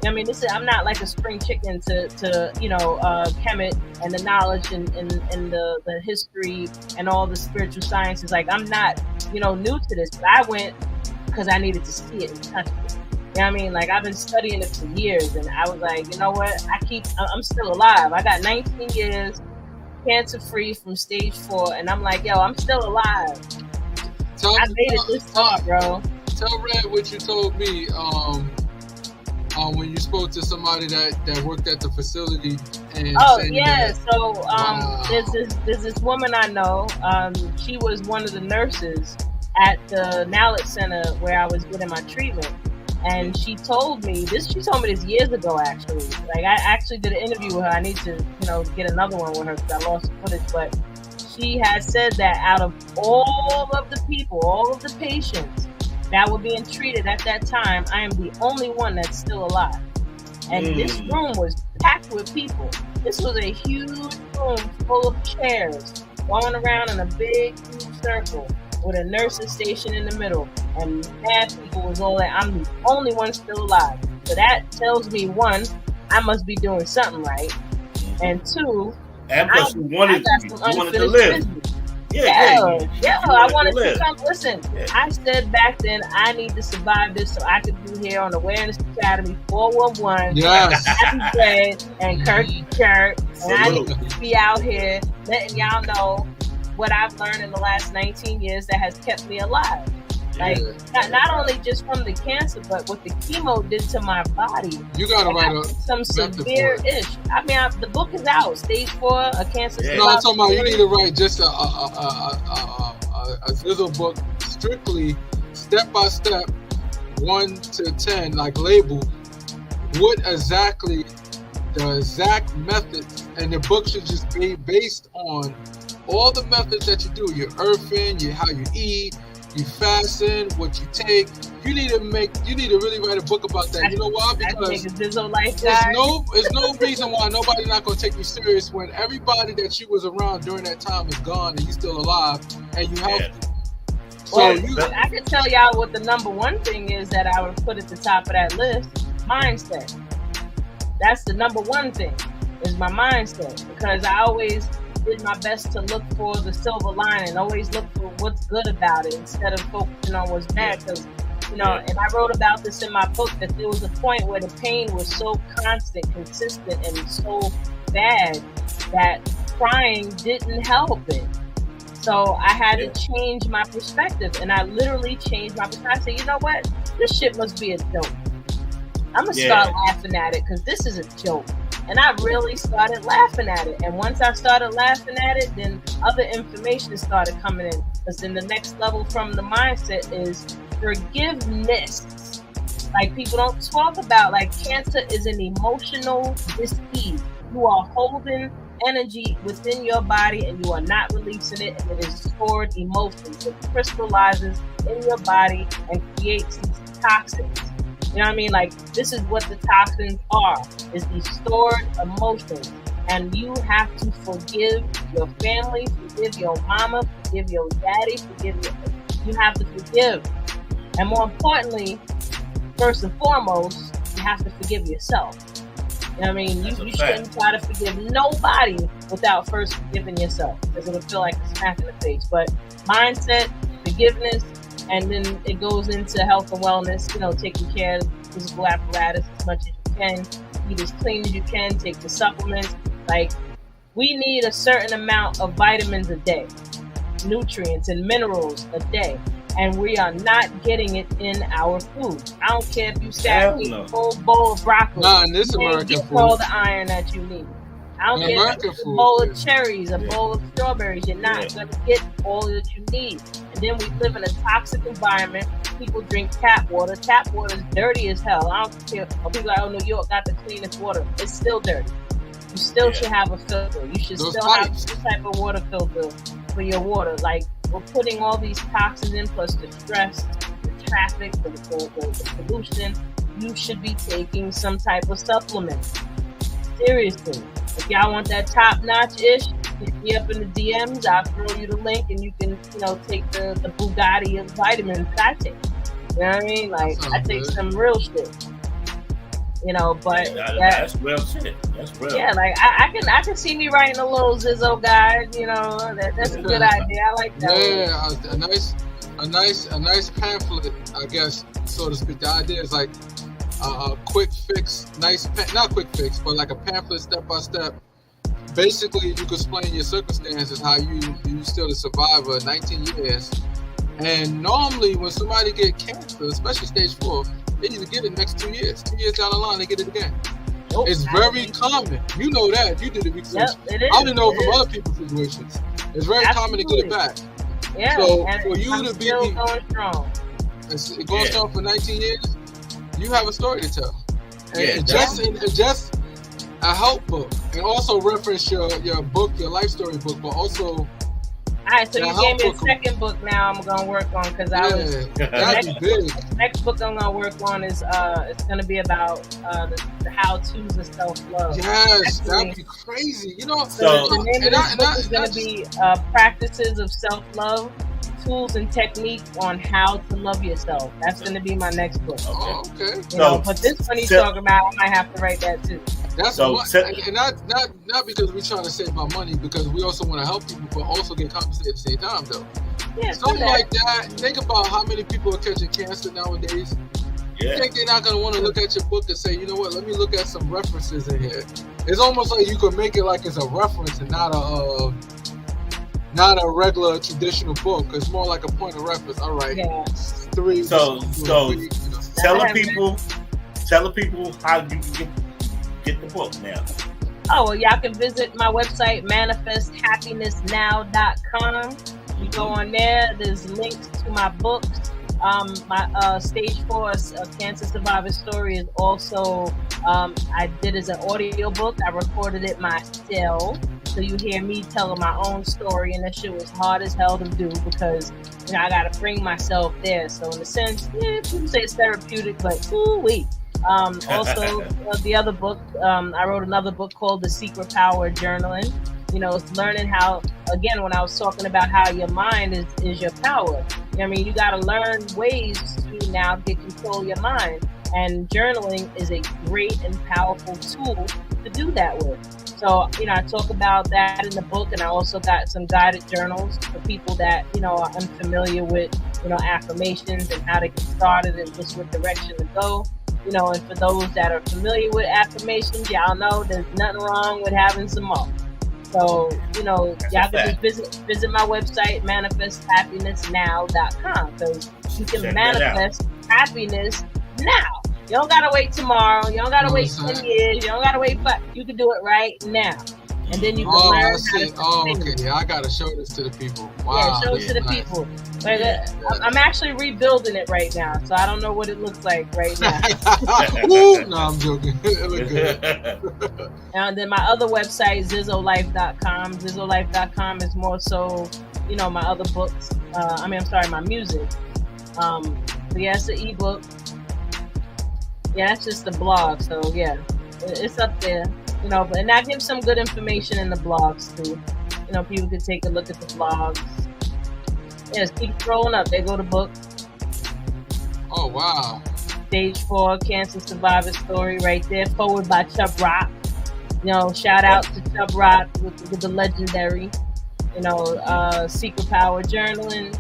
You know what I mean, I'm not like a spring chicken to Kemet and the knowledge and the history and all the spiritual sciences. Like, I'm not, new to this, but I went because I needed to see it and touch it. You know what I mean? Like, I've been studying it for years, and I was like, you know what? I'm still alive. I got 19 years, cancer-free from stage 4, and I'm like, yo, I'm still alive. I made it this far, bro. Tell Red what you told me when you spoke to somebody that worked at the facility. And So wow. There's this woman I know. She was one of the nurses at the Mallet Center where I was getting my treatment. And she told me this years ago, actually. Like, I actually did an interview with her. I need to, get another one with her because I lost the footage. But she had said that out of all of the people, all of the patients that were being treated at that time, I am the only one that's still alive. And this room was packed with people. This was a huge room full of chairs going around in a big, huge circle with a nurse's station in the middle, and mad people was all that. I'm the only one still alive. So that tells me, 1, I must be doing something right, and 2, and plus you wanted to live. I wanted to come. Listen, I said back then I need to survive this so I could be here on Awareness Academy 411. Yes. Happy Day and Kirky Kurt, and I need to be out here letting y'all know what I've learned in the last 19 years that has kept me alive. Like, not only just from the cancer, but what the chemo did to my body. You gotta write some severe-ish. I mean, the book is out. Stage 4, a cancer. No, I'm talking about you need to write just a little book, strictly step by step, 1 to 10, like labeled. What exactly the exact methods, and the book should just be based on all the methods that you do. Your earthing, how you eat, you fasting, what you take. You need to really write a book about that. You know why? Because there's no reason why nobody's not gonna take you serious when everybody that you was around during that time is gone and you still alive and you healthy. I can tell y'all what the number 1 thing is that I would put at the top of that list: mindset. That's the number 1 thing, is my mindset, because I always did my best to look for the silver lining, always look for what's good about it instead of focusing on what's bad. Because, and I wrote about this in my book, that there was a point where the pain was so constant, consistent, and so bad that crying didn't help it. So I had to change my perspective, and I literally changed my perspective. I said, you know what? This shit must be a joke. I'm going to start laughing at it because this is a joke. And I really started laughing at it. And once I started laughing at it, then other information started coming in. Because then the next level from the mindset is forgiveness. Like, people don't talk about, like, cancer is an emotional disease. You are holding energy within your body and you are not releasing it, and it is stored emotions. It crystallizes in your body and creates these toxins. You know what I mean? Like, this is what the toxins are, is these stored emotions. And you have to forgive your family, forgive your mama, forgive your daddy, you have to forgive. And more importantly, first and foremost, you have to forgive yourself. You know what I mean? You shouldn't try to forgive nobody without first forgiving yourself, because it'll feel like a smack in the face. But mindset, forgiveness, and then it goes into health and wellness, taking care of the physical apparatus as much as you can, eat as clean as you can, take the supplements. Like, we need a certain amount of vitamins a day, nutrients and minerals a day, and we are not getting it in our food. I don't care if you sat and eat a whole bowl of broccoli. Nah, in this American food. All the iron that you need. I don't care if it's a bowl of cherries, a bowl of strawberries. You're not going to get all that you need. And then we live in a toxic environment. People drink tap water. Tap water is dirty as hell. I don't care. People are like, oh, New York got the cleanest water. It's still dirty. You still should have a filter. You should have some type of water filter for your water. Like, we're putting all these toxins in, plus the stress, the traffic, the pollution. You should be taking some type of supplement. Seriously. If y'all want that top-notch-ish, hit me up in the DMs. I'll throw you the link, and you can, take the Bugatti of vitamins that I take. You know what I mean? Like, I take some real shit. But that's real shit. That's real. Yeah, like I can see me writing a little Zizzo guide. That's a good idea. I like that. Yeah, a nice pamphlet, I guess, so to speak. The idea is like a quick fix, not quick fix, but like a pamphlet step by step. Basically, you can explain your circumstances, how you still a survivor 19 years. And normally when somebody get cancer, especially stage 4, they either get it next 2 years. 2 years down the line, they get it again. It's very common. You know that. You did the research. Yep, it is. I only know from other people's situations. It's very common to get it back. Yeah. So and for you to be still going strong. It's going strong for 19 years, you have a story to tell. And just a help book, and also reference your book, your life story book, but also. All right, so you gave me a second book now I'm going to work on, because that'd be big. Next book I'm going to work on is it's going to be about the how-tos of self-love. Yes, that'd be crazy. So the name of this book is going to be Practices of Self-Love, Tools and Techniques on How to Love Yourself. That's going to be my next book. Oh, okay. But this one he's talking about, I might have to write that too. That's and not because we're trying to save our money, because we also want to help people, but also get compensated at the same time, though. Yeah, something like that. Think about how many people are catching cancer nowadays. You think they're not going to want to look at your book and say, you know what, let me look at some references in here. It's almost like you could make it like it's a reference and not a regular traditional book. It's more like a point of reference. All right. Yeah. 3. So tell the people how you can get the book now. Oh, well, y'all can visit my website, manifesthappinessnow.com. You go on there. There's links to my books. My Stage 4 Cancer Survivor Story is also, I did as an audio book. I recorded it myself. So you hear me telling my own story, and that shit was hard as hell to do, because I gotta bring myself there. So in a sense, people say it's therapeutic, but wait. Also, the other book, I wrote another book called The Secret Power of Journaling. It's learning how, again, when I was talking about how your mind is your power. You gotta learn ways to now get control of your mind, and journaling is a great and powerful tool to do that with. So, I talk about that in the book, and I also got some guided journals for people that, are unfamiliar with, affirmations and how to get started and just what direction to go. And for those that are familiar with affirmations, y'all know there's nothing wrong with having some more. So, y'all can just visit my website, manifesthappinessnow.com, because you can manifest happiness now. You don't gotta wait tomorrow. You don't gotta wait 10 years. You don't gotta wait 5. You can do it right now, and then you can learn how to. Okay. Yeah, I gotta show this to the people. Wow. Yeah, show it to the people. But I'm actually rebuilding it right now, so I don't know what it looks like right now. No, I'm joking. It look good. And then my other website, ZizzoLife.com. ZizzoLife.com is more so, my other books. My music. It's an ebook. Yeah, that's just the blog. So yeah, it's up there. But and I give some good information in the blogs too. People can take a look at the blogs. Yes, keep scrolling up. They go to book. Oh wow. Stage 4 Cancer Survivor Story right there, forward by Chubb Rock. Shout out to Chubb Rock with the legendary. Secret Power Journaling,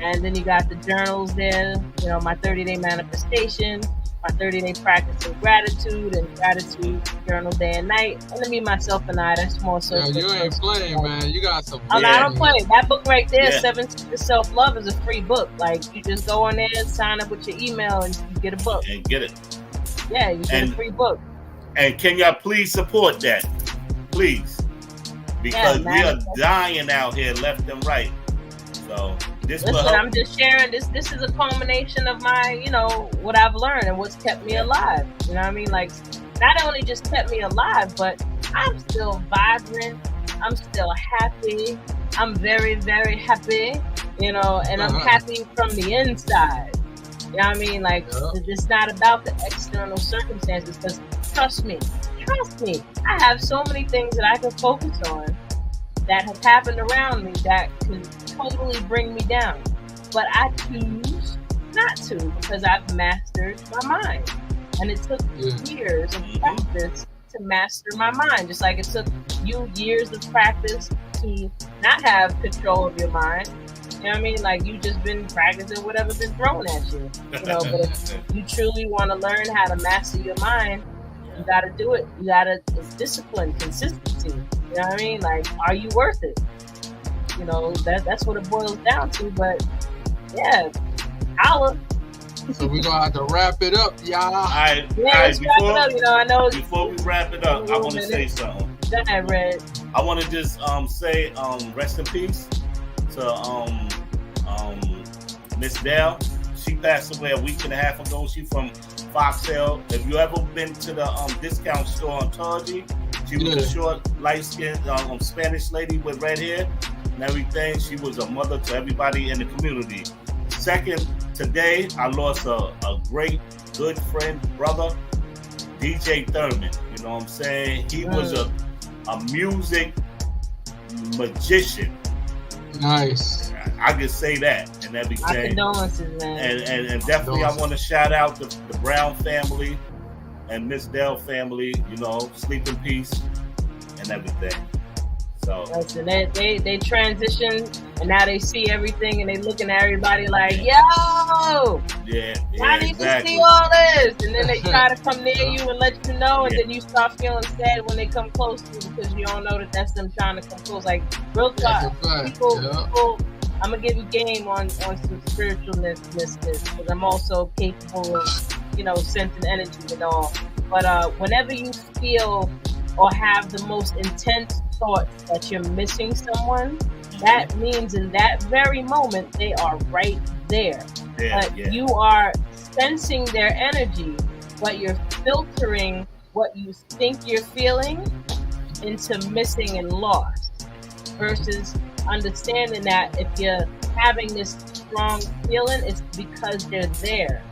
and then you got the journals there. My 30-day manifestation. My 30-day practice of gratitude and gratitude journal day and night. And me, myself, and I. That's more so. Yeah, you ain't playing, man. You got some. I don't play. That book right there, 7 Secrets to Self-Love, is a free book. Like, you just go on there and sign up with your email, and you get a book. And get it. Yeah, you get a free book. And can y'all please support that, please? Because we are dying out here left and right. So. Listen, I'm just sharing this. This is a culmination of my, what I've learned and what's kept me alive. You know what I mean? Like, not only just kept me alive, but I'm still vibrant. I'm still happy. I'm very, very happy, and I'm happy from the inside. You know what I mean? Like, it's not about the external circumstances, because trust me, I have so many things that I can focus on that have happened around me that can totally bring me down. But I choose not to because I've mastered my mind. And it took years of practice to master my mind. Just like it took you years of practice to not have control of your mind. You know what I mean? Like you just been practicing whatever's been thrown at you. You know, but if you truly want to learn how to master your mind, you gotta do it. You gotta, it's discipline, consistency. You know what I mean? Like, are you worth it? You know, that's what it boils down to. But yeah, holla. So we're gonna have to wrap it up, y'all. All right, let's wrap it up. You know, I know. Before we wrap it up, I want to say something. Go ahead, Red. I want to just say rest in peace to Miss Dell. She passed away a week and a half ago. She from Fox Hill. If you ever been to the discount store on Target, she was a short, light-skinned Spanish lady with red hair and everything. She was a mother to everybody in the community. Second, today I lost a great, good friend, brother, DJ Thurman. You know what I'm saying? He was a music magician. Nice. I could say that and everything. My condolences, man. And definitely I want to shout out the Brown family and Miss Dell family, you know, sleep in peace and everything. So listen, they transitioned and now they see everything and they looking at everybody like, yo, I need to see all this. And then they try to come near you and let you know, and then you start feeling sad when they come close to you because you don't know that that's them trying to come close. Like real talk, people, I'm gonna give you game on some spiritualness because I'm also capable of, you know, sensing energy and all. But whenever you feel or have the most intense thoughts that you're missing someone, that means in that very moment they are right there. But you are sensing their energy, but you're filtering what you think you're feeling into missing and lost, versus understanding that if you're having this strong feeling, it's because they're there.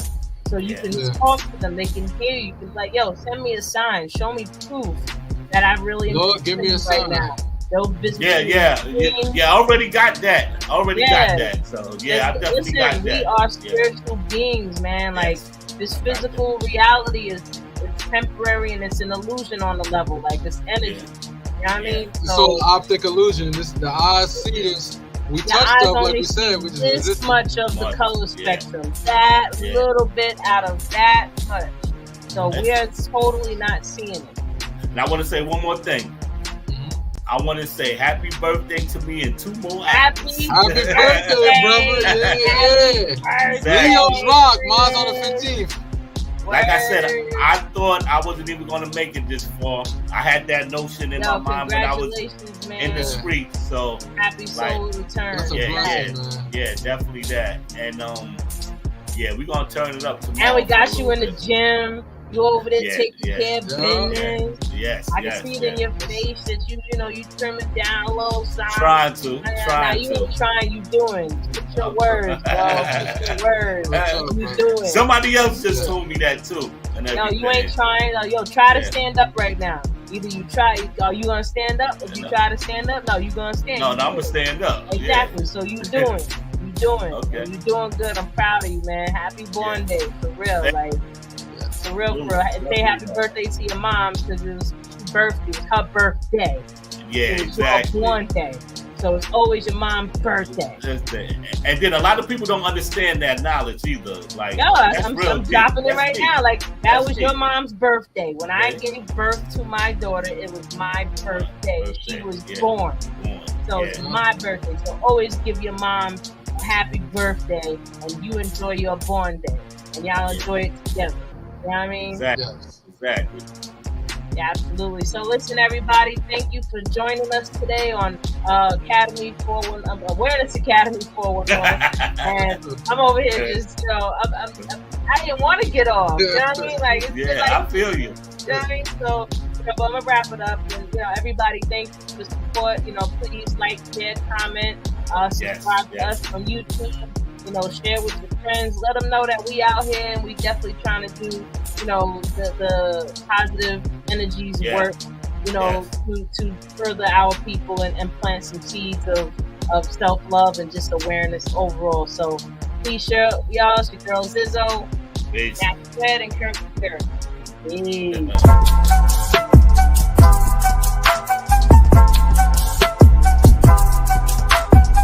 So you can talk to them, they can hear you. You can be like, yo, send me a sign, show me proof that I really Lord, give me a sign right now. They'll visit I already got that. Got that. So I definitely got that. We are spiritual beings, man. Like this physical reality is temporary and it's an illusion on the level. Like this energy. You know what I mean? It's all optic illusion. The eyes see this. We touch stuff like we said. We just this much of the color spectrum. That little bit out of that much. So we are totally not seeing it. And I want to say one more thing. I want to say happy birthday to me and 2 more Happy hours. birthday, brother. Yeah. Leo's rock. Mine's on the 15th. Like I said, I thought I wasn't even going to make it this far. I had that notion in my mind when I was in the streets. So happy soul return. Yeah, definitely that. And we're going to turn it up tomorrow. And we got you in the gym. You over there taking care of business. Yes, I can see it in your face that you trim it down a little side. Trying to. You ain't trying, you doing. Put your words, bro. Put your words. You doing. Somebody else just told me that too. No, you ain't trying. Yo, try to stand up right now. Either you try, are you gonna stand up? If you try to stand up, no, you gonna stand. No, I'm gonna stand up. Exactly. So you doing. You doing. Okay. You doing good. I'm proud of you, man. Happy born day, for real. Like. For real. Say happy birthday to your mom because it was her birthday. Yeah, it was exactly. Your born day. So it's always your mom's birthday. And then a lot of people don't understand that knowledge either. Like, I'm dropping it right now. Like that was your mom's birthday. When I gave birth to my daughter, it was my birthday. She was born. So it's my birthday. So always give your mom a happy birthday and you enjoy your born day. And y'all enjoy it together. You know what I mean? Exactly. Yeah, absolutely. So listen, everybody, thank you for joining us today on Academy 411, Awareness Academy 411. And I'm over here just, I didn't want to get off. You know what I mean? Like, it's I feel you. You know what I mean? So, but I'm gonna wrap it up. And everybody, thank you for the support. Please like, share, comment, subscribe to us on YouTube. Share with your friends. Let them know that we out here and we definitely trying to do, the positive energies work. you know, to further our people and plant some seeds of self-love and just awareness overall. So please share, y'all. It's your girl Zizzo. Peace. Matt Fred and Kurt. Peace. Yeah.